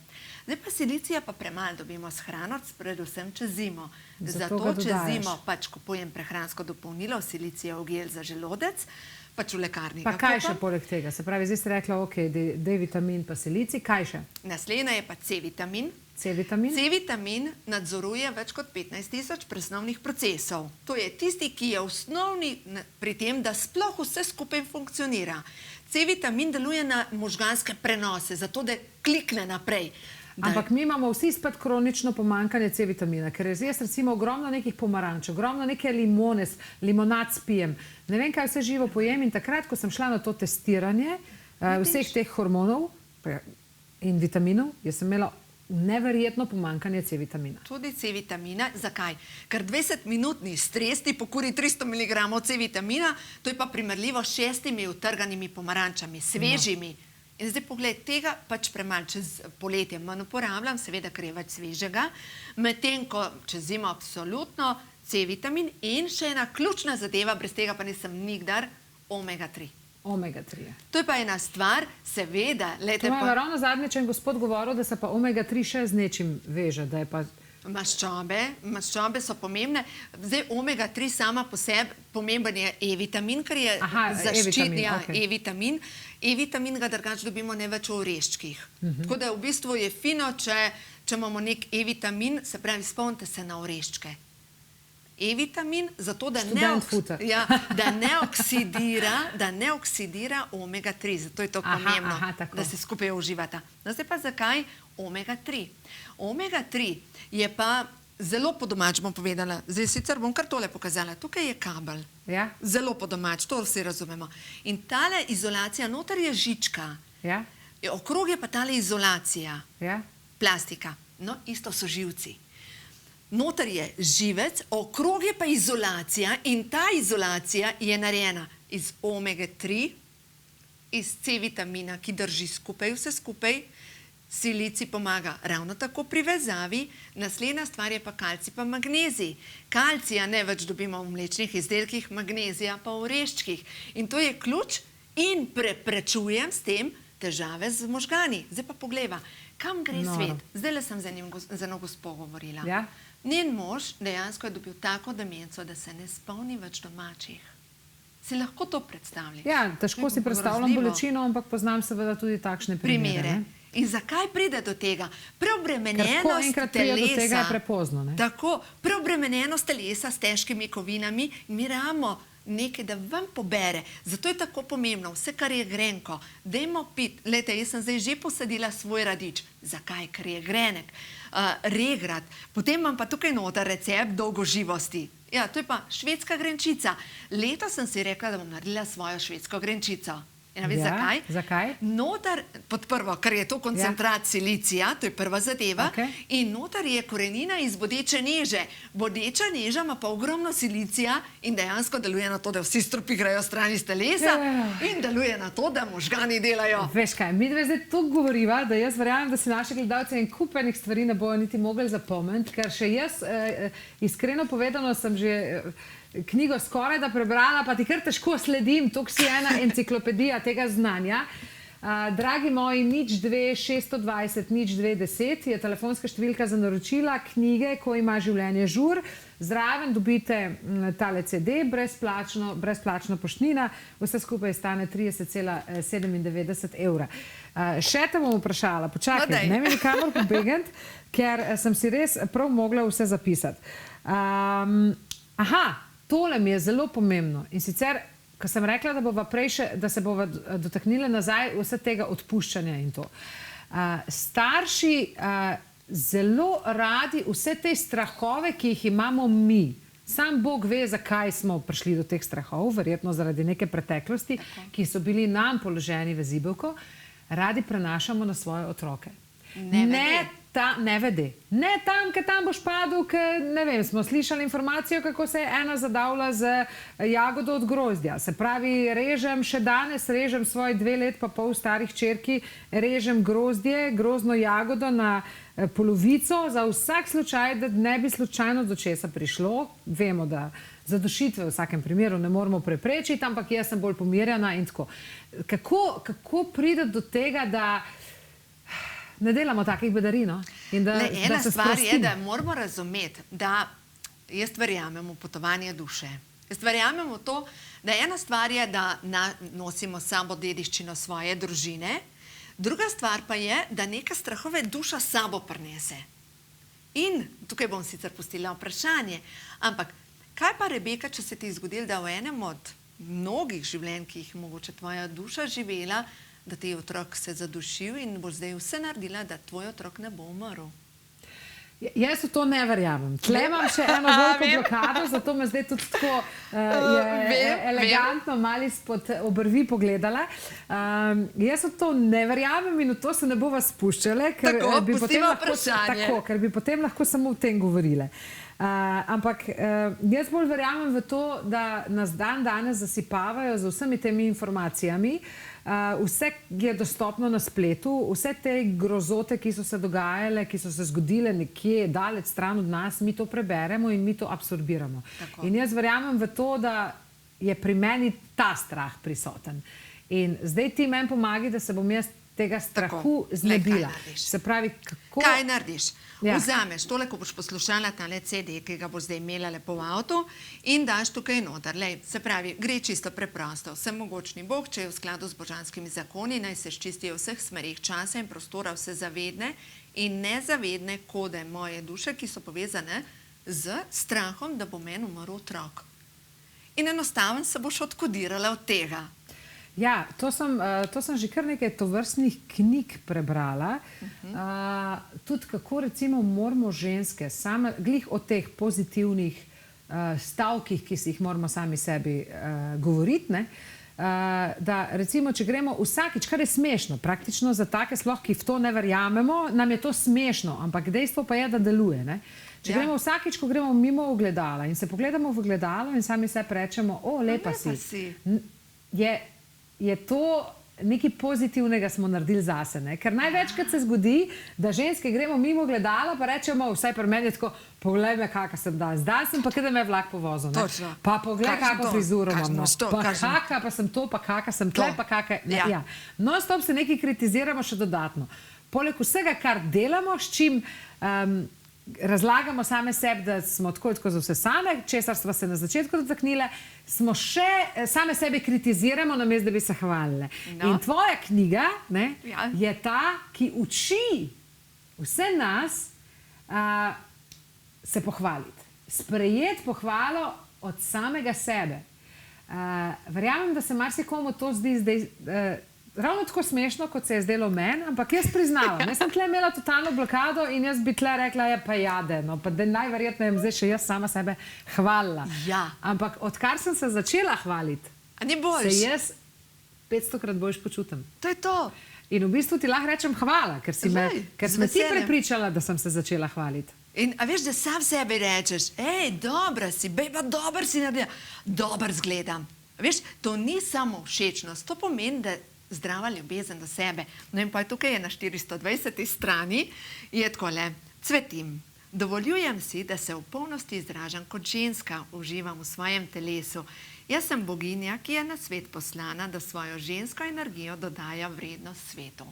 Zdaj pa silicija pa premalo dobimo s hrano, predvsem čez zimo. Zato čez zimo pač kupujem prehransko dopolnilo, silicijev gel za želodec, pač v lekarni. Pa kaj še poleg tega? Se pravi, zdaj ste rekla, ok, D-vitamin pa silicij, kaj še? Naslednja je pa C-vitamin. C-vitamin? C-vitamin nadzoruje več kot 15,000 presnovnih procesov. To je tisti, ki je osnovni pri tem, da sploh vse skupaj funkcionira. C-vitamin deluje na možganske prenose, zato da klikne naprej. Ampak mi imamo vsi spet kronično pomanjkanje C-vitamina, ker jaz recimo ogromno nekih pomaranč, ogromno neke limonad spijem. Ne vem, kaj vse živo pojem in takrat, ko sem šla na to testiranje vseh teh hormonov in vitaminov, jaz sem imela neverjetno pomanjkanje C-vitamina. Tudi C-vitamina. Zakaj? Ker 20-minutni stres ti pokuri 300 mg C-vitamina, to je pa primerljivo s 6 utrganimi pomarančami, svežimi. In zdaj pogled, tega pač premalo čez poletje manj uporabljam, seveda, ker je več svežega, medtem ko čez zimo absolutno C-vitamin in še ena ključna zadeva, brez tega pa nisem nikdar, omega-3. Omega-3. To je pa ena stvar, seveda. To ima ravno zadnjič en gospod govoril, da se pa omega-3 še z nečim veže, da je pa... Maščobe so pomembne. Zdaj omega-3 sama po sebi, pomemben je E-vitamin, ker je zaščitni E-vitamin. E-vitamin ga drugače dobimo ne več v oreščkih. Tako da v bistvu je fino, če imamo nek E-vitamin, se pravi, spomnite se na oreščke. E-vitamin, zato da ne oksidira omega-3. Zato je to pomembno, da se skupaj uživata. Zdaj pa zakaj omega-3? Omega-3 je pa zelo po domač, bom povedala. Zdaj sicer bom kar tole pokazala. Tukaj je kabel. Zelo po domač, to vsi razumemo. In tale izolacija, noter je žička. Okrog je pa tale izolacija. Plastika. No, isto so živci. Noter je živec, okrog je pa izolacija in ta izolacija je narejena iz omega-3, iz C-vitamina, ki drži skupaj, vse skupaj. Silicij pomaga ravno tako pri vezavi. Naslednja stvar je pa kalcij pa magnezij. Kalcija ne več dobimo v mlečnih izdelkih, magnezija pa v oreščkih. In to je ključ in preprečujem s tem težave z možgani. Zdaj pa poglejva, kam gre Noro. svet. Zdaj le sem z eno gospo govorila. Ja. Njen mož dejansko je dobil tako demenco, da se ne spomni več domačih. Si lahko to predstavljaš? Ja, težko si predstavljam Grozljivo. bolečino, ampak poznam seveda tudi takšne primere. ne. In zakaj pride do tega? Ker ko Preobremenjenost enkrat pride do tega, je telesa. prepozno. Ne? Tako, preobremenjenost telesa s težkimi kovinami, mi rabimo nekaj, da vam pobere. Zato je tako pomembno, vse, kar je grenko, dajmo piti. Glejte, jaz sem zdaj že posadila svoj radič. Zakaj? Ker je grenek. Regrat. Potem imam pa tukaj noter recept dolgoživosti. Ja, to je pa švedska grenčica. Letos sem si rekla, da bom naredila svojo švedsko grenčico. In veš, Ja, zakaj? zakaj? Notar, pod prvo, ker je to koncentrat silicija, to je prva zadeva, Okej. in notar je korenina iz bodeče neže. Bodeča neža ima pa ogromno silicija in dejansko deluje na to, da vsi strupi grejo stran iz telesa in deluje na to, da možgani delajo. Veš kaj, mi dve zdaj tu govoriva, da jaz verjamem, da si naši gledalci en kup enih stvari ne bojo niti mogli zapomniti, ker še jaz, iskreno povedano, sem že knjigo skoraj da prebrala, pa ti kar težko sledim, tukaj si ena enciklopedija tega znanja. Dragi moji, 02 620 0210 je telefonska številka za naročila knjige, Ko ima življenje žur. Zraven dobite tale CD, brezplačno poštnina, vse skupaj stane 30,97 evra. Še te bom vprašala, No, počakaj, daj. ne mi nikamor pobegati, ker sem si res prav mogla vse zapisati. Tole mi je zelo pomembno in sicer, ko sem rekla, da bova prej še, da se bova dotaknila nazaj vse tega odpuščanja in to. Starši zelo radi vse te strahove, ki jih imamo mi. Sam Bog ve, zakaj smo prišli do teh strahov, verjetno zaradi neke preteklosti, ki so bili nam položeni v zibelko, radi prenašamo na svoje otroke. Ne vede. Ne tam, ker tam boš padel, ker ne vem, smo slišali informacijo, kako se je ena zadavila z jagodo od grozdja. Se pravi, še danes režem svoji 2 let pa pol starih hčerki, režem grozdje, grozno jagodo na polovico, za vsak slučaj, da ne bi slučajno do česa prišlo. Vemo, da zadušitve v vsakem primeru ne moramo preprečiti, ampak jaz sem bolj pomirjena in tako. Kako pride do tega, da ne delamo takih bedarij, no? Ena stvar je, da moramo razumeti, da jaz verjamem v potovanje duše. Jaz verjamem v to, da ena stvar je, da nosimo sabo dediščino svoje družine, druga stvar pa je, da neka strahove duša sabo prinese. In tukaj bom sicer pustila vprašanje, ampak kaj pa, Rebeka, če se ti zgodilo, da v enem od mnogih življenj, ki jih mogoče tvoja duša živela, da ti je otrok se zadušil in boš zdaj vse naredila, da tvoj otrok ne bo umrl. Jaz v to ne verjamem. Tle imam še eno veliko blokado, zato me zdaj tudi tako elegantno malo izpod obrvi pogledala. Jaz v to ne verjamem in v to se ne bova spuščala, ker bi potem lahko samo o tem govorile. Ampak jaz bolj verjamem v to, da nas danes zasipavajo z vsemi temi informacijami. Vse je dostopno na spletu, vse te grozote, ki so se dogajale, ki so se zgodile nekje daleč stran od nas, mi to preberemo in mi to absorbiramo. Tako. In jaz verjamem v to, da je pri meni ta strah prisoten. In zdaj ti meni pomagi, da se bom jaz tega strahu znebila. Se pravi, kako... Kaj narediš? Ja. Vzameš tole, ko boš poslušala tale CD, ki ga boš zdaj imela lepo v avtu in daš tukaj noter. Lej, se pravi, gre čisto preprosto. Vsemogočni Bog, če je v skladu z božanskimi zakoni, naj se ščistijo vseh smerih časa in prostora, vse zavedne in nezavedne kode moje duše, ki so povezane z strahom, da bo meni umrl otrok. In enostavno se boš odkodirala od tega. Ja, to sem že kar nekaj tovrstnih knjig prebrala. Tudi kako recimo moramo ženske, glih o teh pozitivnih stavkih, ki si jih moramo sami sebi govoriti, da recimo, če gremo vsakič, kar je smešno, praktično za take sploh, ki v to ne verjamemo, nam je to smešno, ampak dejstvo pa je, da deluje, ne? Če gremo vsakič, ko gremo mimo ogledala in se pogledamo v ogledalo in sami sebi rečemo, o, lepa si. Je to nekaj pozitivnega smo naredili zase. Ne? Ker največkrat se zgodi, da ženske gremo mimo gledala, pa rečemo, vsaj pri meni je tako, poglej me, kakšna sem danes. Zdaj sem pa, kada me je vlak povozil. Točno. Pa poglej, kakšno frizuro imam. No. Pa kakšno- kaka, pa sem to, pa kaka sem tle, To. pa kaka... Ja. Ja. Non-stop se nekaj kritiziramo še dodatno. Poleg vsega, kar delamo, s čim razlagamo same sebi, da smo tako in tako za vse same, česar smo se na začetku dotaknile, smo še same sebe kritiziramo, namesto da bi se hvalile. No. In tvoja knjiga, ne, Ja. je ta, ki uči vse nas se pohvaliti. Sprejeti pohvalo od samega sebe. Verjamem, da se marsikomu to zdi zdaj ravno tako smešno, kot se je zdelo meni, ampak jaz priznavam. Jaz sem tle imela totalno blokado in jaz bi tle rekla, pa jade, no, pa da najverjetneje zdaj še jaz sama sebe hvalila. Ja. Ampak odkar sem se začela hvaliti, A ni boljš? se jaz 500-krat boljš počutim. To je to. In v bistvu ti lahko rečem hvala, ker si me, Glej, ker z si me ti veseljem. prepričala, da sem se začela hvaliti. In a veš, da sam sebi rečeš, dobra si, bejba, dober si naredila, dober zgledam. A veš, to ni samo všečnost, to pomeni, da zdrava ljubezen do sebe. No in pa tukaj je na 420. strani, je takole, cvetim. Dovoljujem si, da se v polnosti izražam kot ženska, uživam v svojem telesu. Jaz sem boginja, ki je na svet poslana, da svojo žensko energijo dodaja vrednost svetu.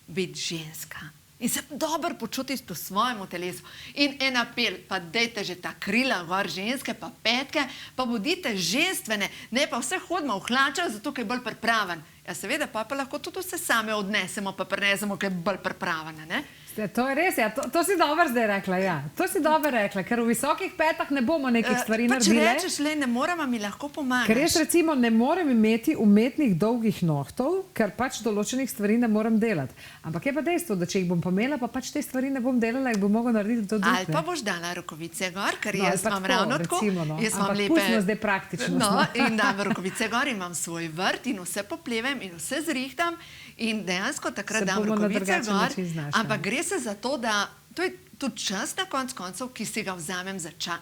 Biti ženska. In se dobro počutiti v svojem telesu. In en apel, pa dejte že ta krila gor ženske, pa petke, pa bodite ženstvene, ne pa vse hodimo v hlačah, zato ker je bolj pripraven. Ja, seveda, pa lahko tudi vse same odnesemo, pa prinesemo, ker je bolj pripravljena, ne? To je res, ja. To si dobro zdaj rekla. Ja. To si dobro rekla, ker v visokih petah ne bomo nekih stvari Pa če naredili. rečeš, le ne moramo, mi lahko pomagaš. Ker jaz recimo ne morem imeti umetnih dolgih nohtov, ker pač določenih stvari ne morem delati. Ampak je pa dejstvo, da če jih bom pomela, pa pač te stvari ne bom delala, jih bom mogla narediti do drugega. Ali pa boš dala rokovice gor, ker No, ali jaz pa imam tako, ravno tako. recimo, no. Jaz imam Ampak lepe... pustimo zdaj praktičnost, No, no. in dam rokovice gor, imam svoj vrt in vse poplevem in vse zrihtam in dejansko takrat Se dam bomo na rokovice drugačen gor, način znašli. ampak gre se za to, da to je tudi čas na konc koncev, ki si ga vzamem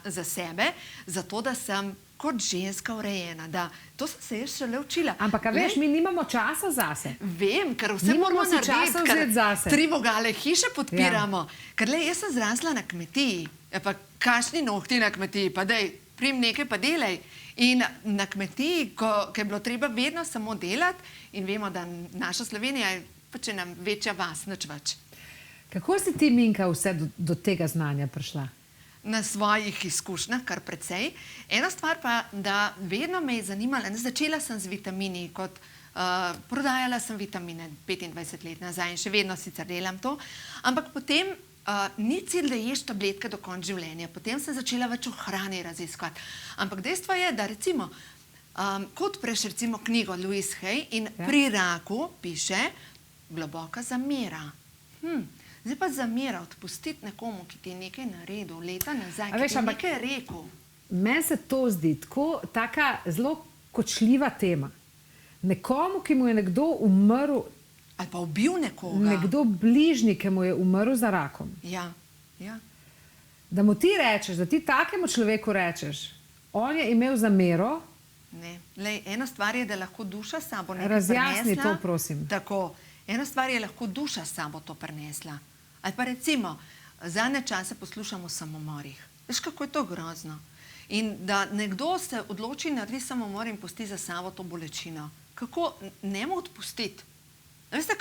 za sebe, zato da sem kot ženska urejena. Da, to sem se jaz šele učila. Ampak, a veš, mi nimamo časa zase. Vem, ker vse Nimamo moramo si časa narediti, vzeti zase. 3 vogale hiše podpiramo. Ja. Ker le, jaz sem zrasla na kmetiji. Ja, pa kakšni nohti na kmetiji? Pa dej, prim nekaj pa delaj. In na kmetiji, ko je bilo treba vedno samo delati, in vemo, da naša Slovenija je pač ena večja vas, nič več. Kako si ti, Minka, vse do tega znanja prišla? Na svojih izkušnjah, kar precej. Ena stvar pa, da vedno me je zanimala, začela sem z vitamini, prodajala sem vitamine 25 let nazaj in še vedno sicer delam to, ampak potem ni cilj, da ješ tabletke do konca življenja. Potem sem začela več o hrani raziskovati. Ampak dejstvo je, da recimo, kot preš recimo knjigo Louise Hay in pri raku piše globoka zamera. Zdaj pa zamera, odpustiti nekomu, ki ti je nekaj naredil, leta nazaj, ki ti je nekaj rekel. Meni se to zdi taka zelo kočljiva tema. Nekomu, ki mu je nekdo umrl, ali pa ubil nekoga. Nekdo bližnji, ki mu je umrl za rakom. Ja, ja. Da mu ti rečeš, da ti takemu človeku rečeš, on je imel zamero. Ne, lej, ena stvar je, da lahko duša s sabo nekaj Razjasni prinesla. to, prosim. Tako, ena stvar je, lahko duša s sabo to prinesla. Ali pa recimo, zadnje čase poslušamo o samomorih. Veš, kako je to grozno. In da nekdo se odloči narediti samomor in pusti za sabo to bolečino. Kako ne mu odpustiti? Veste,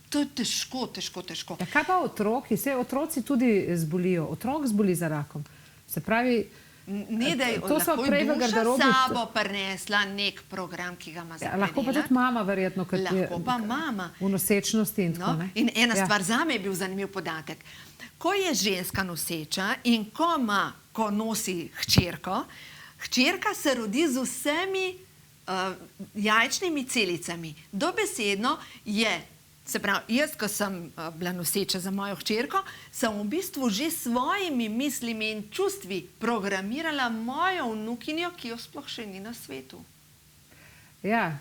to je težko, težko, težko. Ja, kaj pa otroki? Vse otroci tudi zbolijo. Otrok zboli za rakom. Se pravi, Ne, da je to smo lahko prej v duša garderobi. s sabo prinesla nek program, ki ga ima za lahko pa tudi mama, verjetno, kot je Lahko pa mama. v nosečnosti in tako. No, in ena stvar zame je bil zanimiv podatek. Ko je ženska noseča in ko nosi hčerko, hčerka se rodi z vsemi jajčnimi celicami. Dobesedno je, se pravi, jaz, ko sem bila noseča za mojo hčerko, sem v bistvu že s svojimi mislimi in čustvi programirala mojo vnukinjo, ki jo sploh še ni na svetu. Ja,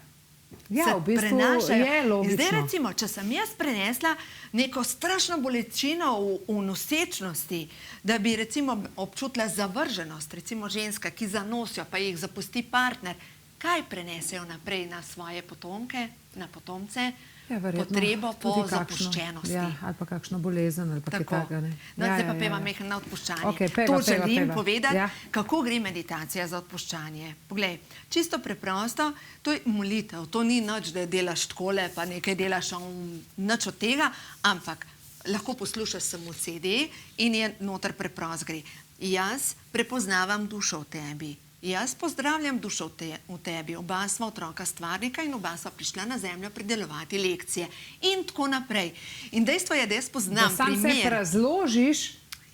v bistvu prenašajo. je logično. In zdaj recimo, če sem jaz prenesla neko strašno bolečino v nosečnosti, da bi recimo občutila zavrženost, recimo ženska, ki zanosijo, pa jih zapusti partner, kaj prenesejo naprej na svoje potomke, na potomce? Ja, verjetno Potrebo po tudi kakšno, zapuščenosti. ja, ali pa kakšno bolezen, ali pa kaj Tako. takega, ne. No, Ja, zdaj pa ja, peva ja. mehen na odpuščanje. Okej, peva, To peva, želim peva. povedati, Ja. kako gre meditacija za odpuščanje. Poglej, čisto preprosto, to je molitev, to ni nič, da delaš takole, pa nekaj delaš, nič od tega, ampak lahko poslušaš samo CD in je noter preprost gre. Jaz prepoznavam dušo v tebi. Jaz pozdravljam dušo v tebi, oba sva otroka stvarnika in oba sva prišla na zemljo predelovati lekcije. In tako naprej. In dejstvo je, da jaz Da poznam sam se primer. razložiš,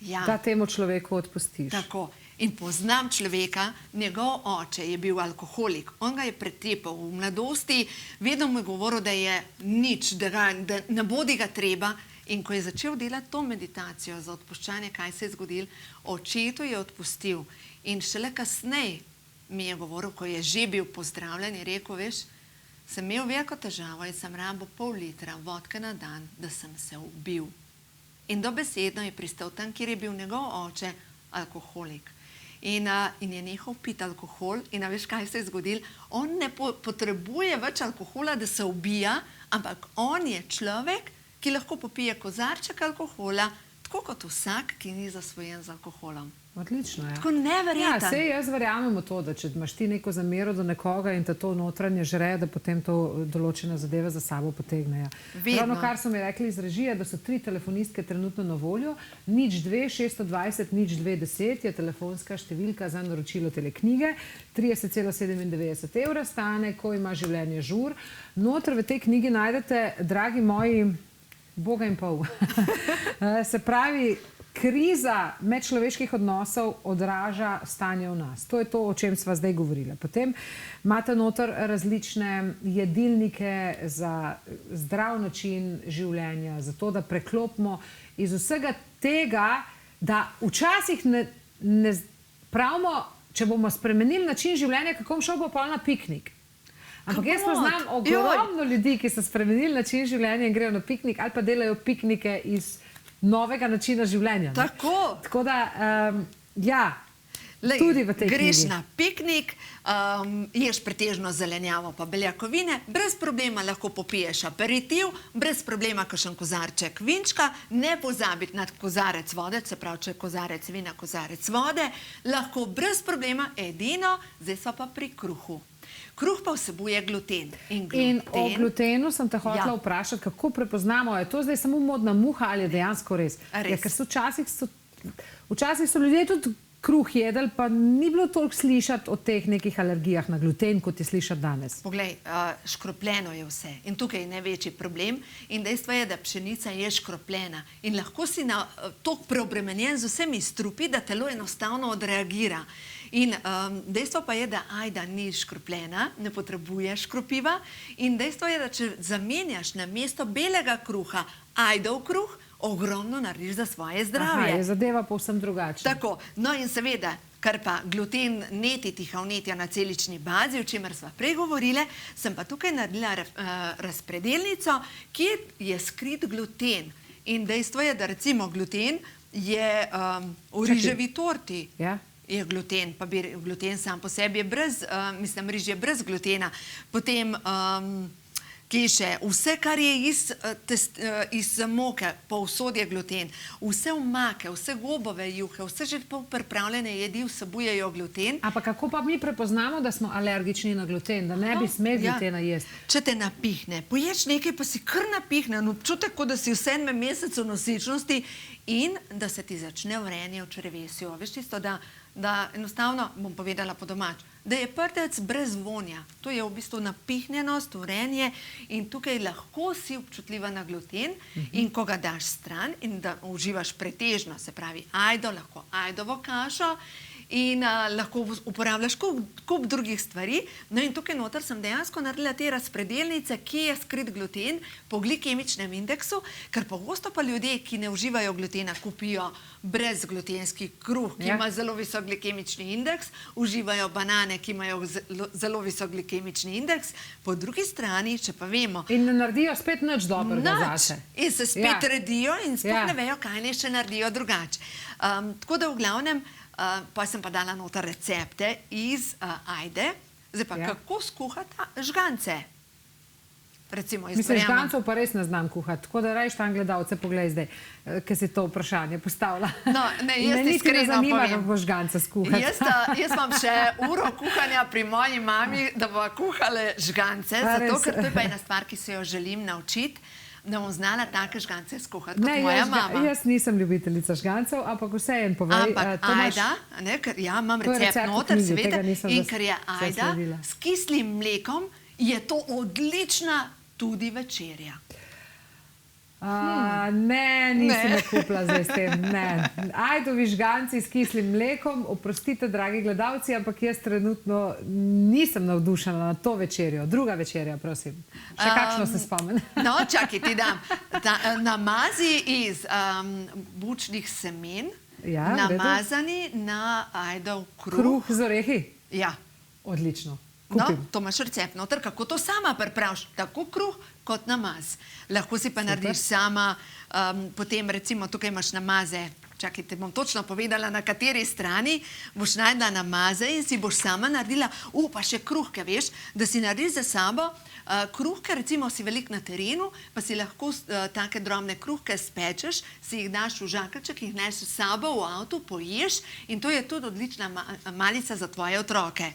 Ja. da temu človeku odpustiš. Tako. In poznam človeka, njegov oče je bil alkoholik, on ga je pretepal v mladosti, vedno mu je govoril, da je nič, da ne bodi ga treba. In ko je začel delati to meditacijo za odpuščanje, kaj se je zgodilo, očetu je odpustil. In šele kasneje mi je govoril, ko je že bil pozdravljen, je rekel, veš, sem imel veliko težavo in sem rabo pol litra vodke na dan, da sem se ubil. In dobesedno je pristal tam, kjer je bil njegov oče alkoholik. In je nehal piti alkohol in veš, kaj se je zgodilo? On ne potrebuje več alkohola, da se ubija, ampak on je človek, ki lahko popije kozarček alkohola, tako kot vsak, ki ni zasvojen z alkoholom. Odlično, ja. Tako neverjetno. Ja, sej jaz verjamem v to, da če imaš ti neko zamero do nekoga in te to notranje žre, da potem to določene zadeve za sabo potegnejo. Vedno. Ravno kar so mi rekli iz režije, da so 3 telefonistke trenutno na voljo, 02 620 0210 je telefonska številka za naročilo teleknjige, 30,97 evra stane, ko ima življenje žur. Notr v tej knjigi najdete, dragi moji, boga in pol. Se pravi, kriza medčloveških odnosov odraža stanje v nas. To je to, o čem sva zdaj govorila. Potem imate noter različne jedilnike za zdrav način življenja, za to, da preklopimo iz vsega tega, da včasih ne pravimo, če bomo spremenili način življenja, kako bom šel bo pol na piknik. Ampak jaz poznam ogromno ljudi, ki so spremenili način življenja in grejo na piknik ali pa delajo piknike iz novega načina življenja. Tako. Tako da, ja, Lej, tudi v tej greš knjigi. na piknik, ješ pretežno zelenjavo pa beljakovine, brez problema lahko popiješ aperitiv, brez problema kakšen kozarček vinčka, ne pozabiti na kozarec vode, se pravi, če je kozarec vina, kozarec vode, lahko brez problema, edino, zdaj so pa pri kruhu. Kruh pa vsebuje gluten. In o glutenu sem te hotela vprašati, kako prepoznamo, je to zdaj samo modna muha ali je dejansko res? Res. Ja, ker so včasih so ljudje tudi kruh jedli, pa ni bilo toliko slišati o teh nekih alergijah na gluten, kot je slišati danes. Poglej, škropljeno je vse in tukaj je največji problem in dejstvo je, da pšenica je škropljena in lahko si toliko preobremenjen z vsemi strupi, da telo enostavno odreagira. In dejstvo pa je, da ajda ni škropljena, ne potrebuje škropiva in dejstvo je, da če zamenjaš na mesto belega kruha ajdov kruh, ogromno narediš za svoje zdravje. Aha, je zadeva povsem drugačna. Tako, no in seveda, kar pa gluten neti, tiha vnetja na celični bazi, o čemer sva prej govorile, sem pa tukaj naredila razpredelnico, kjer je skrit gluten. In dejstvo je, da recimo gluten je v riževi torti. Ja. Je gluten, pa bi gluten sam po sebi je brez, mislim, riž je brez glutena. Potem kje še, vse, kar je iz moke, povsod je gluten. Vse omake, vse gobove juhe, vse že pripravljene jedi vsebujejo gluten. Ampak kako pa mi prepoznamo, da smo alergični na gluten, da ne bi smeli glutena jesti? Če te napihne, poješ nekaj, pa si kar napihne, občutek, kot da si v 7. mesecu nosečnosti in da se ti začne vrenje v črevesju. Veš tisto, da enostavno, bom povedala po domač, da je prtec brez vonja. To je v bistvu napihnjenost, vrenje in tukaj lahko si občutljiva na gluten in ko ga daš stran in da uživaš pretežno, se pravi ajdo, lahko ajdovo kašo in lahko uporabljaš kup drugih stvari. No in tukaj noter sem dejansko naredila te razpredelnice, kje je skrit gluten po glikemičnem indeksu, ker pogosto pa ljudje, ki ne uživajo glutena, kupijo brezglutenski kruh, ki ima zelo visok glikemični indeks, uživajo banane, ki imajo zelo visok glikemični indeks, po drugi strani, če pa vemo... In ne naredijo spet nič dobrega zase. In se spet redijo in sploh ne vejo, kaj ne še naredijo drugače. Tako da v glavnem, pa sem pa dala noter recepte iz ajde, Zdaj pa, kako skuhati žgance? Recimo, Mislim, žgancev pa res ne znam kuhati, tako da rajš tam gledalce, poglej zdaj, ker si to vprašanje postavila. No, ne, jaz niti iskreno ne zanima, povem. kako boš žgance skuhati. Jaz imam še uro kuhanja pri moji mami, da bo kuhale žgance, zato ker to je pa ena stvar, ki se jo želim naučiti, da bom znala take žgance skuhati kot moja mama. Jaz nisem ljubiteljica žgancev, ampak vseeno povej. Ampak Ajda, ker ja, imam recept noter, seveda, in ker je Ajda s kislim mlekom, je to odlična tudi večerja. Ne, nisi me kupila zdaj s tem. Ne. Ajdovi žganci s kislim mlekom, oprostite, dragi gledalci, ampak jaz trenutno nisem navdušena na to večerjo. Druga večerja, prosim. Še kakšno se spomnim. No, čakaj, ti dam. Namazi iz bučnih semen, namazani na ajdov kruh. Kruh z orehi? Ja. Odlično. No, to imaš recept noter, kako to sama pripraviš, tako kruh kot namaz. Lahko si pa narediš sama, potem recimo tukaj imaš namaze, čakaj, te bom točno povedala, na kateri strani boš najdla namaze in si boš sama naredila, pa še kruhke, veš, da si narediš za sabo kruhke, recimo si velik na terenu, pa si lahko take drobne kruhke spečeš, si jih daš v žakalček, jih neseš s sabo v avtu, poješ in to je tudi odlična malica za tvoje otroke.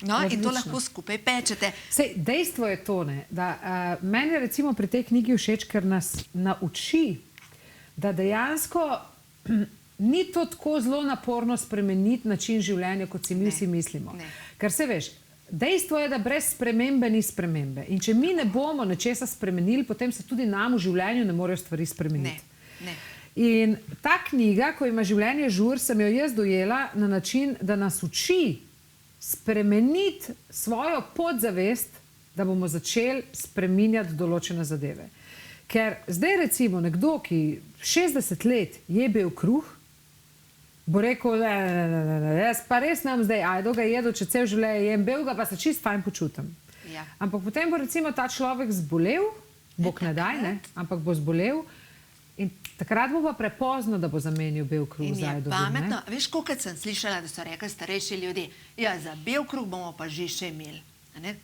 No, in to lahko skupaj pečete. Sej, dejstvo je to, da meni recimo pri tej knjigi všeč, ker nas nauči, da dejansko ni to tako zelo naporno spremeniti način življenja, kot si mi vsi mislimo. Ker se veš, dejstvo je, da brez spremembe ni spremembe. In če mi ne bomo nečesa spremenili, potem se tudi nam v življenju ne morejo stvari spremeniti. In ta knjiga, ko ima življenje žur, sem jo jaz dojela na način, da nas uči spremeniti svojo podzavest, da bomo začeli spreminjati določene zadeve. Ker zdaj recimo nekdo, ki 60 let je bil kruh, bo rekel, jaz pa res nam zdaj, ajdo ga jedo, če cel življenje jem belga, pa se čist fajn počutim. Ampak potem bo recimo ta človek zbolel, bog ne daj, ampak bo zbolel, in takrat bo pa prepozno, da bo zamenil bel kruh za ajdo. In je pametno, veš, kolikrat sem slišala, da so rekli starejši ljudje, ja, za bel kruh bomo pa že še imeli.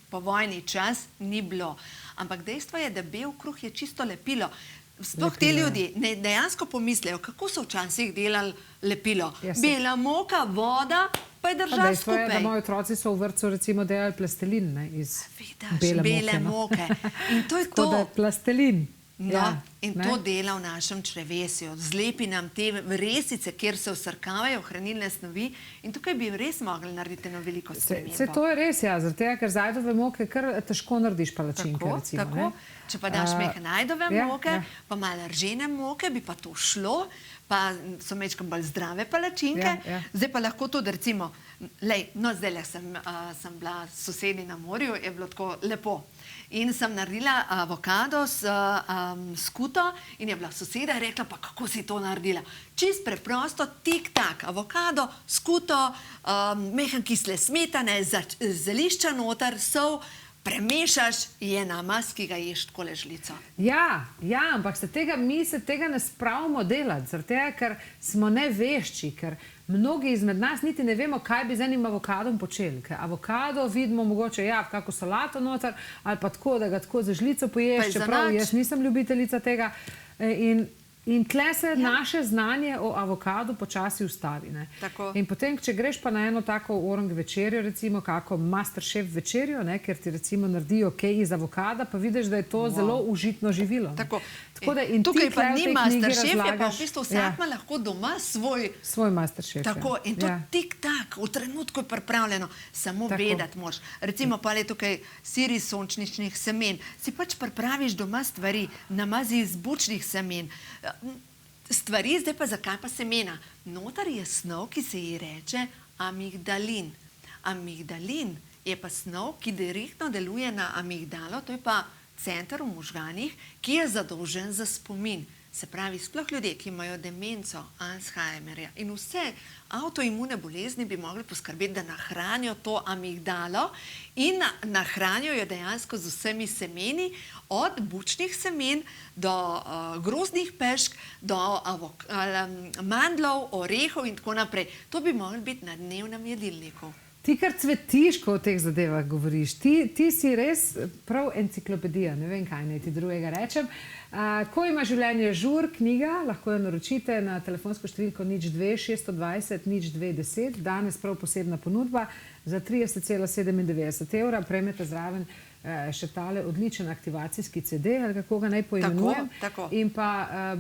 Po vojni čas ni bilo. Ampak dejstvo je, da bel kruh je čisto lepilo. Sploh te ljudi dejansko pomislijo, kako so včasih delali lepilo. Bela moka, voda, pa je držala skupaj. Dejstvo je, da moji otroci so v vrtcu recimo delali plastelin iz bele moke. In to je to. Tako da plastelin. No, in to dela v našem črevesju. Zlepi nam te vresice, kjer se vsrkavajo hranilne snovi in tukaj bi res mogli narediti eno veliko spremembo. Se to je res, ja, zaradi tega, ker z ajdove moke kar težko narediš palačinke, recimo. Tako, če pa daš mehne ajdove moke, pa malo ržene moke, bi pa to šlo, pa so mečkam bolj zdrave palačinke. Zdaj pa lahko tudi, recimo, no zdaj sem bila s sosedi na morju, je bilo tako lepo. In sem naredila avokado s skuto in je bila soseda in rekla, pa kako si to naredila? Čist preprosto, tik-tak, avokado, skuto, mehen kisle smetane, zelišča noter, sol, premešaš, je namaz, ki ga ješ takole žlico. Ja, ampak mi se tega ne spravimo delati, zaradi tega, ker smo nevešči, ker mnogi izmed nas niti ne vemo, kaj bi z enim avokadom počeli. Ker avokado vidimo mogoče, ja, v kako solato noter, ali pa tako, da ga tako za žlico poješ, čeprav jaz nisem ljubiteljica tega. In tle se naše znanje o avokadu počasi ustavi. In potem, če greš pa na eno tako orang večerjo, recimo kako Masterchef večerjo, ker ti recimo naredijo kaj iz avokada, pa vidiš, da je to zelo užitno živilo. Tukaj pa ni Masterchef, je pa v bistvu vsak ima lahko doma svoj Masterchef. Tako, in to tik-tak, v trenutku je pripravljeno, samo vedeti moraš. Recimo pa je tukaj sir iz sončničnih semen. Si pač pripraviš doma stvari, namazi iz bučnih semen, stvari, zdaj pa zakaj pa semena? Notar je snov, ki se ji reče amigdalin. Amigdalin je pa snov, ki direktno deluje na amigdalo, to je pa center v možganih, ki je zadolžen za spomin. Se pravi, sploh ljudje, ki imajo demenco, Alzheimerja in vse avtoimune bolezni bi mogli poskrbeti, da nahranijo to amigdalo in nahranijo jo dejansko z vsemi semeni, od bučnih semen do grozdnih pešk, do mandlov, orehov in tako naprej. To bi mogli biti na dnevnem jedilniku. Ti kar cvetiš, ko o teh zadevah govoriš. Ti si res prav enciklopedija, ne vem, kaj naj ti drugega rečem. Ko ima življenje žur, knjiga, lahko jo naročite na telefonsko številko 02 620 0210. Danes prav posebna ponudba za 30,97 evra. Prejmete zraven še tale odličen aktivacijski CD, ali kako ga naj poimenujem. Tako. In pa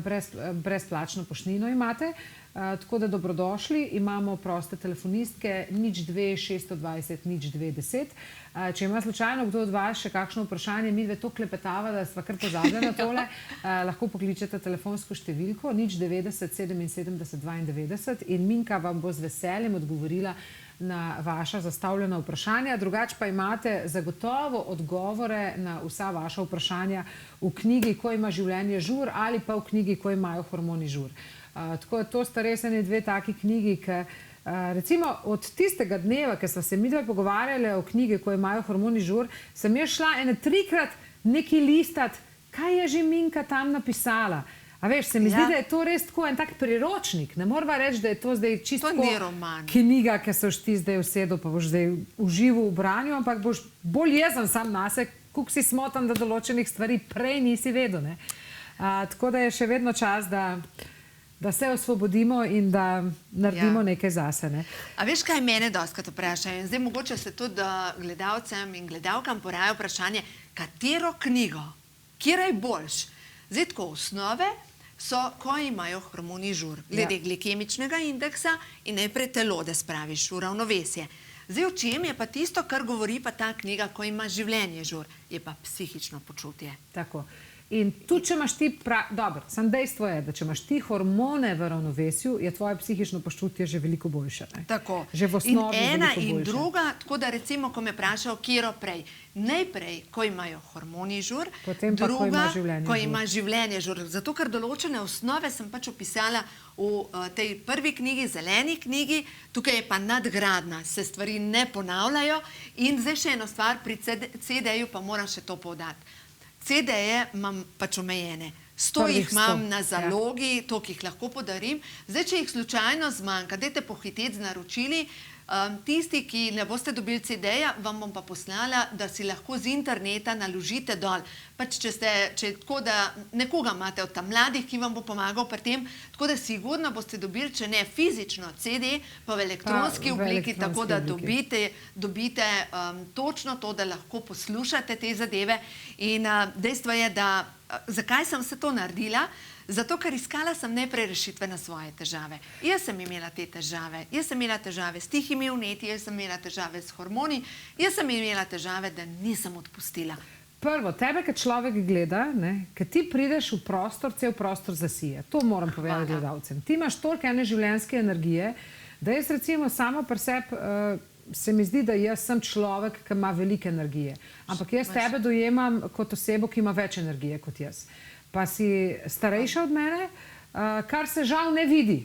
brezplačno poštnino imate. Tako da dobrodošli, imamo proste telefonistke 02 620 0210. Če ima slučajno kdo od vas še kakšno vprašanje, midve to klepetava, da sva kar pozabila na tole, lahko pokličete telefonsko številko 090 77 92 in Minka vam bo z veseljem odgovorila na vaša zastavljena vprašanja. Drugače pa imate zagotovo odgovore na vsa vaša vprašanja v knjigi Ko ima življenje žur ali pa v knjigi Ko imajo hormoni žur. Tako da to sta res ene dve taki knjigi, ki recimo od tistega dneva, ki sva se midve pogovarjali o knjigi Ko imajo hormoni žur, sem jaz šla ene 3-krat nekaj listat, kaj je že Minka tam napisala. A veš, se mi zdi, da je to res tako en tak priročnik. Ne morava reči, da je to zdaj čisto knjiga, ki se boš ti zdaj usedel, pa boš zdaj užival v branju, ampak boš bolj jezen sam nase, koliko si smotan, da določenih stvari prej nisi vedel. Tako da je še vedno čas, da se osvobodimo in da naredimo nekaj zase. A veš, kaj mene dostikrat vprašajo? Zdaj mogoče se tudi gledalcem in gledalkam poraja vprašanje, katero knjigo, kjer je boljš? Zdaj tako, osnove so, ko imajo hormoni žur, glede glikemičnega indeksa in najprej telo, da spraviš v ravnovesje. Zdaj, v čem je pa tisto, kar govori pa ta knjiga, ko ima življenje žur, je pa psihično počutje. Tako. In tudi, če imaš ti, dobro, samo dejstvo je, da če imaš ti hormone v ravnovesju, je tvoje psihično počutje že veliko boljše. Tako. Že v osnovi in ena veliko in boljše. druga, tako da recimo, ko me vprašajo, kjero prej. Najprej, ko imajo hormoni žur, potem pa, druga, ko ima življenje žur. Zato, ker določene osnove sem pač opisala v tej prvi knjigi, zeleni knjigi, tukaj je pa nadgradna, se stvari ne ponavljajo. In zdaj še eno stvar, pri CD-ju pa moram še to poudariti. CD-je imam pač omejene. 100 jih imam na zalogi, toliko jih lahko podarim. Zdaj, če jih slučajno zmanjka, dajte pohiteti z naročili. Tisti, ki ne boste dobili CD-ja, vam bom pa poslala, da si lahko z interneta naložite dol. Pač če tako, da nekoga imate od tam mladih, ki vam bo pomagal pri tem, tako da sigurno boste dobili, če ne fizično CD, pa v elektronski obliki, tako da dobite točno to, da lahko poslušate te zadeve. In dejstvo je, da zakaj sem vse to naredila? Zato, ker iskala sem najprej rešitve na svoje težave. Jaz sem imela te težave. Jaz sem imela težave s tihimi vnetji, jaz sem imela težave s hormoni, jaz sem imela težave, da nisem odpustila. Prvo, tebe, kad človek gleda, kad ti prideš v prostor, cel prostor zasije. To moram povedati gledalcem. Ti imaš toliko ene življenjske energije, da jaz recimo samo pri sebi se mi zdi, da jaz sem človek, ki ima veliko energije. Ampak jaz tebe dojemam kot osebo, ki ima več energije kot jaz. Pa si starejša od mene, kar se žal ne vidi.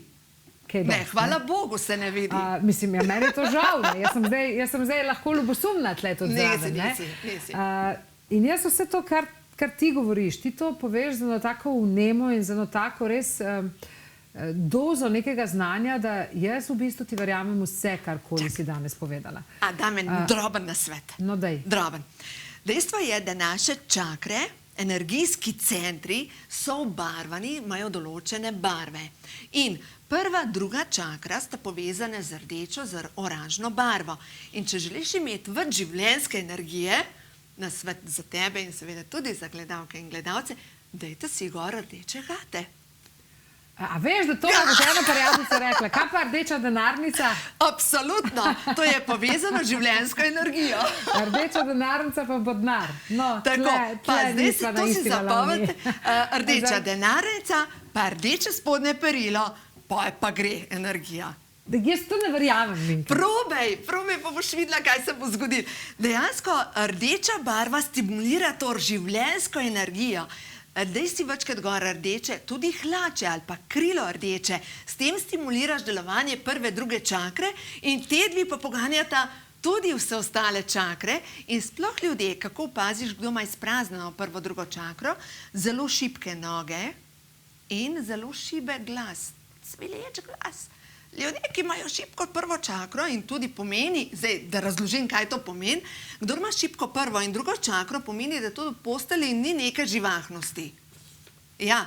Ne, hvala Bogu se ne vidi. Mislim, meni je to žal. Jaz sem zdaj lahko ljubosumna tle tudi zraven. Nisi. In jaz vse to, kar ti govoriš, ti to poveš za eno tako vnemo in za eno tako res dozo nekega znanja, da jaz v bistvu ti verjamem vse, karkoli si danes povedala. Dam en droben nasvet. No, daj. Droben. Dejstvo je, da naše čakre, energijski centri so obarvani, imajo določene barve. In prva, druga čakra sta povezane z rdečo, z oranžno barvo. In če želiš imeti več življenjske energije, nasvet za tebe in seveda tudi za gledalke in gledalce, dajte si gor rdeče gate. A veš, da to je ena prijateljica rekla, kaj pa rdeča denarnica? Absolutno, to je povezano z življenjsko energijo. Rdeča denarnica pa bo denar. No, tako, pa zdaj si to si zapovedite, rdeča denarnica, pa rdeče spodnje perilo, pa gre energija. Jaz to ne verjamem, Minka. Probej, pa boš videla, kaj se bo zgodilo. Dejansko rdeča barva stimulira to življenjsko energijo. Daj si večkrat gor rdeče, tudi hlače ali pa krilo rdeče. S tem stimuliraš delovanje prve, druge čakre in te dve pa poganjata tudi vse ostale čakre. In sploh ljudje, kako opaziš, kdo ima izpraznjeno prvo, drugo čakro, zelo šibke noge in zelo šibek glas, cvileč glas. Ljudje, ki imajo šibko prvo čakro in tudi pomeni, zdaj, da razložim, kaj to pomeni, kdor ima šibko prvo in drugo čakro, pomeni, da tudi v posteli ni neke živahnosti. Ja,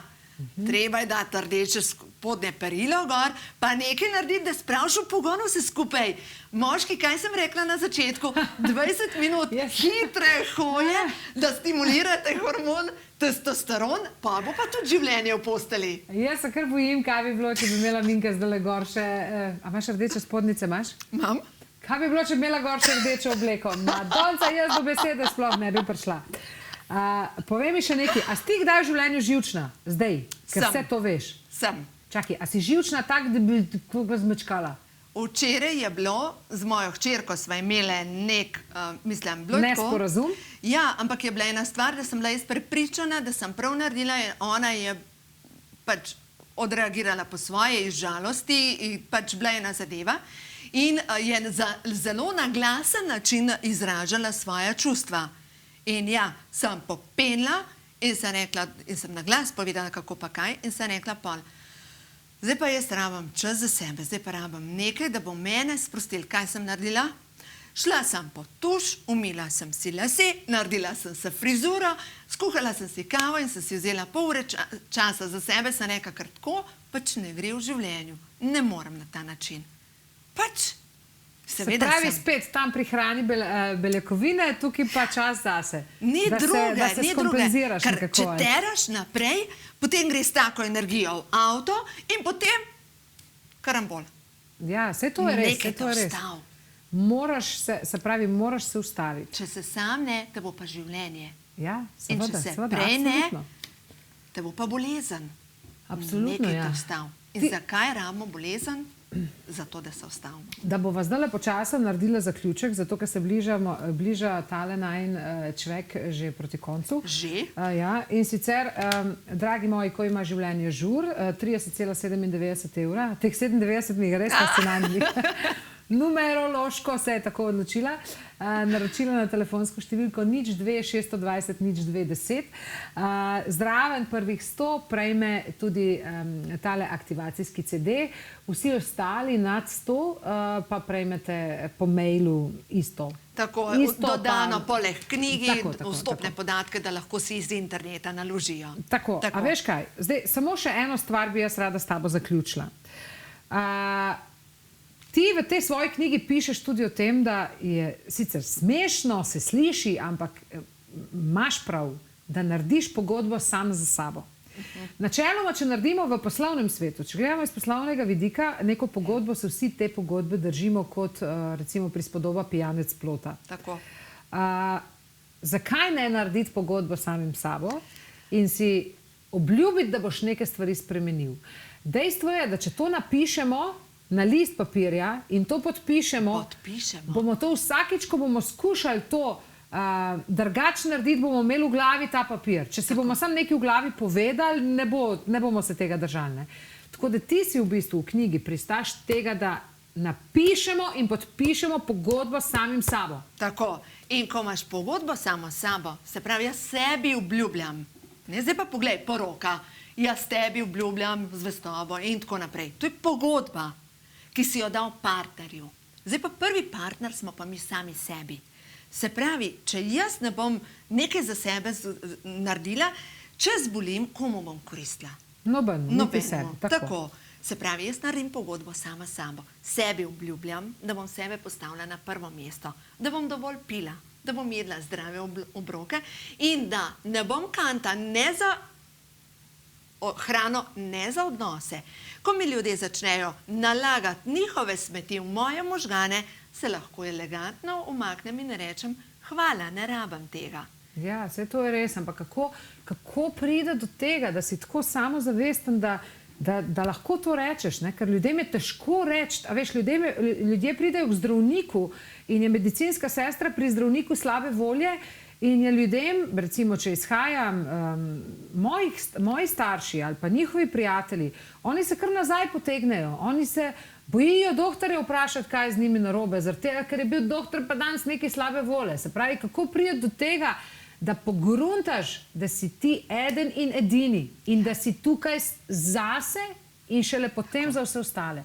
treba je dati rdeče spodnje perilo gor, pa nekaj narediti, da spraviš v pogon vse skupaj. Moški, kaj sem rekla na začetku, 20 minut hitre hoje, da stimulirate hormon testosteron, pa bo pa tudi življenje v posteli. Jaz se kar bojim, kaj bi bilo, če bi imela Minka zdaj gor še... A imaš rdeče spodnice, imaš? Imam. Kaj bi bilo, če bi imela gor še rdečo obleko? Madonca, jaz do besede sploh ne bi prišla. Povej mi še nekaj, a si ti kdaj v življenju živčna? Zdaj, ker vse to veš. Sem. Čakaj, a si živčna tak, da bi koga zmečkala? Včeraj je bilo, z mojo hčerko sva imele nek, mislim, bilo je tako. Nesporazum? Ja, ampak je bila ena stvar, da sem bila jaz prepričana, da sem prav naredila in ona je pač odreagirala po svoje iz žalosti in pač bila ena zadeva in je zelo na glasen način izražala svoja čustva. In ja, sem popenila in sem rekla, in sem na glas povedala, kako pa kaj, in sem rekla pol. Zdaj pa jaz rabim čas za sebe, zdaj pa rabim nekaj, da bo mene sprostil. Kaj sem naredila? Šla sem po tuš, umila sem si lase, naredila sem se frizuro, skuhala sem si kavo in sem si vzela pol ure časa za sebe, sem rekla, ker tako pač ne gre v življenju. Ne morem na ta način. Pač, seveda sem. Se pravi, spet tam prihrani beljakovine, tukaj pa čas zase. Ni druge, da se skompenziraš ker nekako. če teraš naprej, potem greš tako energijo v avto in potem karambol. Ja, vse to je res. Nekaj te vstav. Moraš se pravi, moraš se ustaviti. Če se sam ne, te bo pa življenje. Ja, In seveda, če se seveda, prej ne, absolutno. te bo pa bolezen. Absolutno, Nekaj ja. te vstav. In zakaj rabimo bolezen? Zato, da se ustavimo. Da bova zdaj počasno naredila zaključek, zato ker se bliža tale najin čvek že proti koncu. Že? Ja, in sicer, dragi moji, ko ima življenje žur, 30,97 evra, teh 97 mi je res fascinantnih. Numerološko se je tako odločila, naročila na telefonsko številko 02 620 0210. Zraven prvih 100 prejme tudi tale aktivacijski CD, vsi ostali nad 100 pa prejmete po mailu isto. Tako, dodano poleg knjigi, vstopne podatke, da lahko si iz interneta naložijo. Tako, a veš kaj, zdaj samo še eno stvar bi jaz rada s tabo zaključila. Ti v tej svoji knjigi pišeš tudi o tem, da je sicer smešno, se sliši, ampak imaš prav, da narediš pogodbo sam za sabo. Načeloma, če naredimo v poslovnem svetu, če gledamo iz poslovnega vidika, neko pogodbo, se vsi te pogodbe držimo kot recimo prispodoba pijanec plota. Tako. Zakaj ne narediti pogodbo samim sabo in si obljubiti, da boš neke stvari spremenil? Dejstvo je, da če to napišemo na list papirja in to podpišemo, bomo to vsakič, ko bomo skušali to drugače narediti, bomo imeli v glavi ta papir. Če si bomo samo nekaj v glavi povedali, ne bomo se tega držali. Tako da ti si v bistvu v knjigi pristaš tega, da napišemo in podpišemo pogodbo s samim sabo. Tako. In ko imaš pogodbo samo s sabo, se pravi, jaz sebi obljubljam. Ne, zdaj pa poglej, poroka. Jaz tebi obljubljam zvestobo in tako naprej. To je pogodba, ki si jo dal partnerju. Zdaj pa prvi partner smo pa mi sami sebi. Se pravi, če jaz ne bom nekaj za sebe naredila, če zbolim, komu bom koristila? Niti sebi. Tako. Se pravi, jaz naredim pogodbo sama s sabo. Sebi obljubljam, da bom sebe postavila na prvo mesto, da bom dovolj pila, da bom jedla zdrave obroke in da ne bom kanta ne za hrano, ne za odnose. Ko mi ljudje začnejo nalagati njihove smeti v moje možgane, se lahko elegantno umaknem in rečem, hvala, ne rabim tega. Ja, vse to je res, ampak kako pride do tega, da si tako samozavesten, da lahko to rečeš, ne? Ker ljudem je težko reči, a veš, ljudje pridejo k zdravniku in je medicinska sestra pri zdravniku slabe volje in je ljudem, recimo, če izhajam moji starši ali pa njihovi prijatelji, oni se kar nazaj potegnejo, oni se bojijo doktorja vprašati, kaj je z njimi narobe, zaradi tega, ker je bil doktor pa danes nekaj slabe volje. Se pravi, kako pride do tega, da pogruntaš, da si ti eden in edini in da si tukaj zase in šele potem za vse ostale.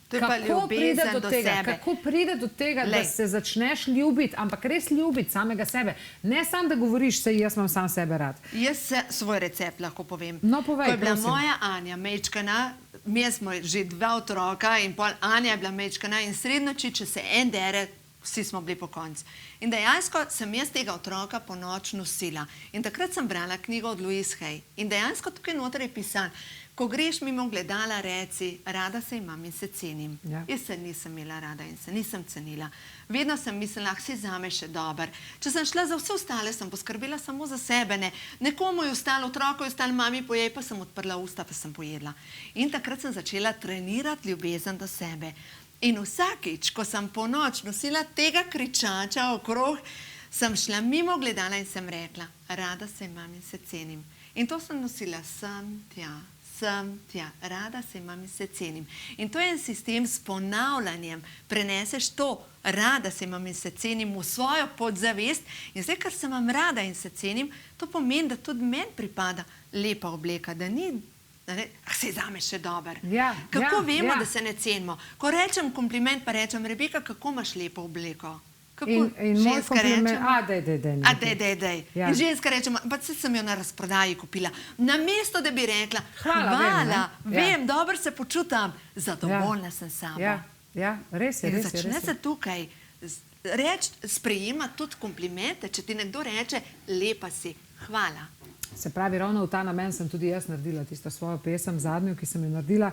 To je pa ljubezen do sebe. Kako pride do tega, da se začneš ljubiti, ampak res ljubiti samega sebe. Ne samo, da govoriš, saj jaz imam sam sebe rad. Jaz svoj recept lahko povem. No, povej, ko je bila prosim. moja Anja mečkana, mi smo že 2 otroka in pol Anja je bila mečkana in srednoči, če se en dere, vsi smo bili po koncu. In dejansko sem jaz tega otroka po noč nosila. In takrat sem brala knjigo od Louise Hay. In dejansko tukaj noter je pisan, ko greš mimo gledala, reci, rada se imam in se cenim. Ja. Jaz se nisem imela rada in se nisem cenila. Vedno sem mislila, si zame še dober. Če sem šla za vse ostale, sem poskrbela samo za sebe. Ne. Nekomu je ostalo, otroku je ostalo, mami pojej, pa sem odprla usta, pa sem pojedla. In takrat sem začela trenirati ljubezen do sebe. In vsakič, ko sem po noč nosila tega kričača okrog, sem šla mimo gledala in sem rekla, rada se imam in se cenim. In to sem nosila sem tja, rada se imam in se cenim. In to je en sistem s ponavljanjem. Preneseš to, rada se imam in se cenim v svojo podzavest. In zdaj, ker se imam rada in se cenim, to pomeni, da tudi meni pripada lepa obleka, da ni si zame še dober. Ja, kako vemo, da se ne cenimo? Ko rečem kompliment, pa rečem, Rebeka, kako imaš lepo obleko? In moj kompliment, dej. Ja. In ženska reče, pa sem jo na razprodaji kupila. Namesto, da bi rekla, hvala, vem, dobro se počutam, zadovoljna sem sabo. Ja, res je. Začne se tukaj sprejema tudi komplimente, če ti nekdo reče, lepa si, hvala. Se pravi, ravno v ta namen sem tudi jaz naredila tisto svojo pesem, zadnjo, ki sem jo naredila,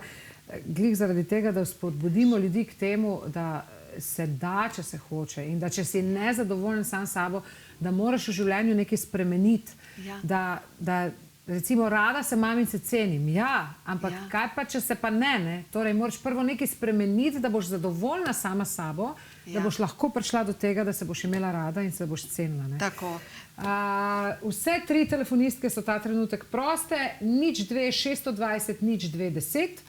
glih zaradi tega, da spodbudimo ljudi k temu, da se da, če se hoče in da če si nezadovoljen sam sabo, da moraš v življenju nekaj spremeniti, da recimo rada se imam in se cenim, ampak kaj pa, če se pa ne, torej moraš prvo nekaj spremeniti, da boš zadovoljna sama sabo, da boš lahko prišla do tega, da se boš imela rada in se boš cenila. Tako. Vse 3 telefonistke so ta trenutek proste, 02 620 02 10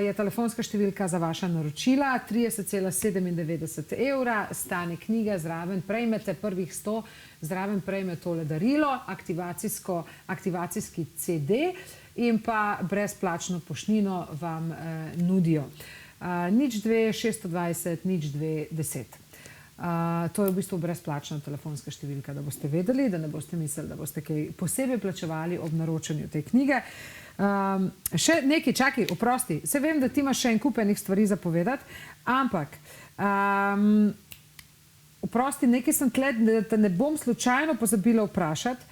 je telefonska številka za vaša naročila, 30,97 evra, stane knjiga, zraven prejmete prvih 100, zraven prejme tole darilo, aktivacijski CD in pa brezplačno poštnino vam nudijo. 02 620 02 10. To je v bistvu brezplačna telefonska številka, da boste vedeli, da ne boste mislili, da boste kaj posebej plačevali ob naročanju te knjige. Še nekaj, čakaj, oprosti, se vem, da ti imaš še en kup enih stvari za povedati, ampak oprosti, nekaj sem tle, da te ne bom slučajno pozabila vprašati,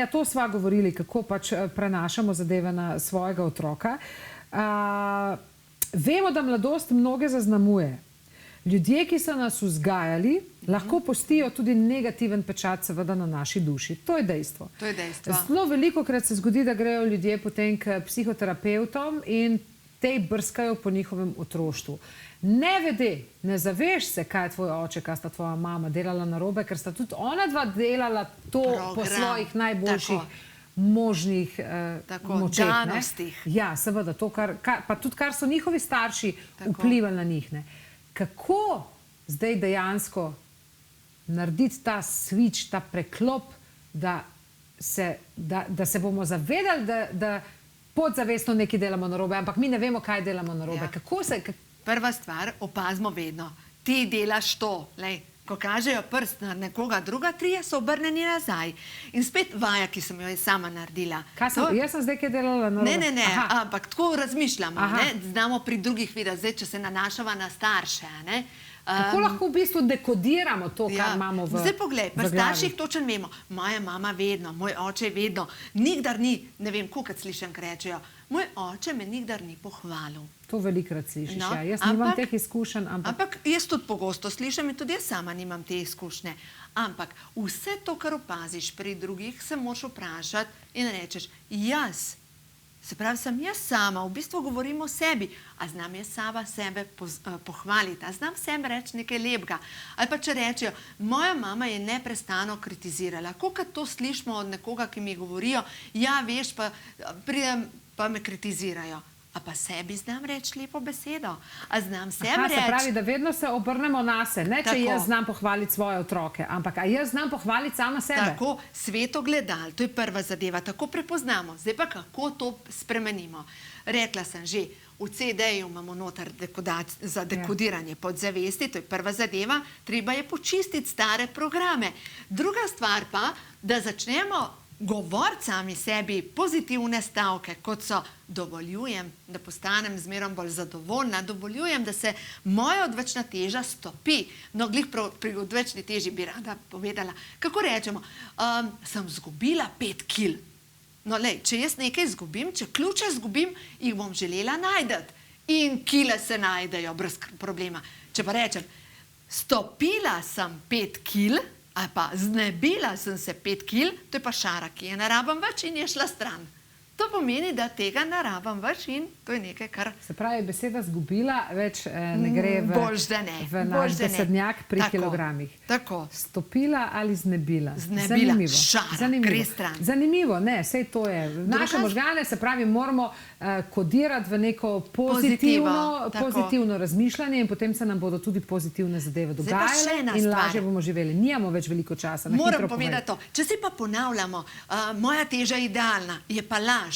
to sva govorili, kako pač prenašamo zadeve na svojega otroka. Vemo, da mladost mnoge zaznamuje. Ljudje, ki so nas vzgajali, lahko pustijo tudi negativen pečat seveda na naši duši. To je dejstvo. Zelo velikokrat se zgodi, da grejo ljudje potem k psihoterapevtom in te brskajo po njihovem otroštvu. Ne vede, ne zaveš se, kaj je tvoj oče, kaj sta tvoja mama delala narobe, ker sta tudi ona dva delala to po svojih najboljših možnih močeh. Danostih. Ja, seveda, pa tudi kar so njihovi starši vplivali na njih. Kako zdaj dejansko narediti ta switch, ta preklop, da se bomo zavedali, da podzavestno nekaj delamo narobe, ampak mi ne vemo, kaj delamo narobe. Prva stvar, opazimo vedno. Ti delaš to, ko kažejo prst na nekoga druga, 3 so obrnjeni nazaj. In spet vaja, ki sem jo sama naredila. Jaz sem zdaj kaj delala narobe? Ne, ampak tako razmišljamo. Znamo pri drugih videti, zdaj, če se nanašava na starše. Kako lahko v bistvu dekodiramo to, kar imamo v glavi? Zdaj poglej, pri starših točno vemo. Moja mama vedno, moj oče vedno, nikdar ni, ne vem, kolikrat slišim, ko rečejo, moj oče me nikdar ni pohvalil. To velikrat slišiš, Jaz nimam teh izkušenj, ampak jaz tudi pogosto slišim in tudi jaz sama nimam te izkušnje. Ampak vse to, kar opaziš pri drugih, se moraš vprašati in rečeš, jaz, se pravi, sem jaz sama, v bistvu govorim o sebi, a znam jaz sama sebe pohvaliti, a znam sebi reči nekaj lepega. Ali pa če rečejo, moja mama je neprestano kritizirala. Kolikrat to slišimo od nekoga, ki mi govorijo, ja, veš, pa pridem, pa me kritizirajo. A pa sebi znam reči lepo besedo. A znam sebi Aha, se reči. pravi, da vedno se obrnemo na se. Ne, če Tako. jaz znam pohvaliti svoje otroke, ampak a jaz znam pohvaliti sama sebe. Tako, svetogledal, to je prva zadeva, tako prepoznamo. Zdaj pa kako to spremenimo. Rekla sem že, v CD-ju imamo noter za dekodiranje podzavesti, to je prva zadeva, treba je počistiti stare programe. Druga stvar pa, da začnemo govoriti sami sebi pozitivne stavke, kot so dovoljujem, da postanem zmerom bolj zadovoljna, dovoljujem, da se moja odvečna teža stopi. No, glih pri odvečni teži bi rada povedala, kako rečemo, sem zgubila 5 kil. No, lej, če jaz nekaj izgubim, če ključe izgubim, jih bom želela najdeti. In kile se najdejo brez problema. Če pa rečem, stopila sem 5 kil, ali pa znebila sem se 5 kil, to je pa šara, ki je ne rabim več in je šla stran. To pomeni, da tega ne rabim več in to je nekaj, kar... Se pravi, beseda zgubila več ne gre v naš besednjak pri kilogramih. Tako. Stopila ali znebila? Znebila. Šara, gre stran. Zanimivo, ne, sej to je. Naše možgane, se pravi, moramo kodirati v neko pozitivno razmišljanje in potem se nam bodo tudi pozitivne zadeve dogajale in lažje bomo živeli. Nijamo več veliko časa. Moram povedati to. Če si pa ponavljamo, moja teža je idealna, je pa laž.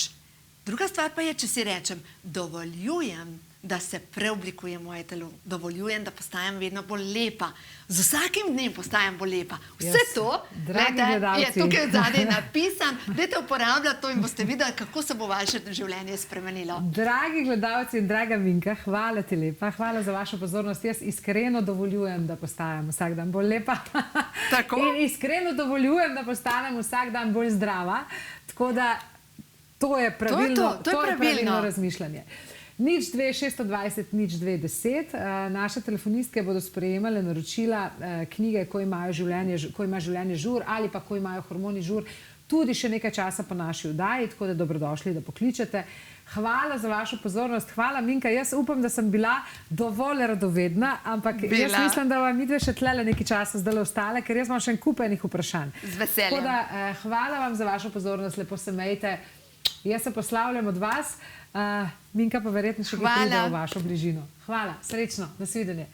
Druga stvar pa je, če si rečem, dovoljujem, da se preoblikuje moje telo. Dovoljujem, da postajam vedno bolj lepa. Z vsakim dnem postajam bolj lepa. Vse to, je tukaj zadaj napisan, dajte uporabljati to in boste videli, kako se bo vaše življenje spremenilo. Dragi gledalci in draga Minka, hvala ti lepa, hvala za vašo pozornost. Jaz iskreno dovoljujem, da postajam vsak dan bolj lepa. Tako? In iskreno dovoljujem, da postanem vsak dan bolj zdrava. Tako da to je pravilno razmišljanje. 02-620-02-10. Naše telefonistke bodo sprejemale naročila knjige, ko ima življenje žur ali pa ko imajo hormoni žur, tudi še nekaj časa po naši vdaji, tako da dobrodošli, da pokličete. Hvala za vašo pozornost. Hvala, Minka. Jaz upam, da sem bila dovolj radovedna, ampak jaz mislim, da vam midve še tlele nekaj časa zdaj ostale, ker jaz imam še en kup enih vprašanj. Z veseljem. Tako da hvala vam za vašo pozornost, lepo se imejte. Jaz se poslavljam od vas, Minka pa verjetno še pride v vašo bližino. Hvala, srečno, nasvidenje.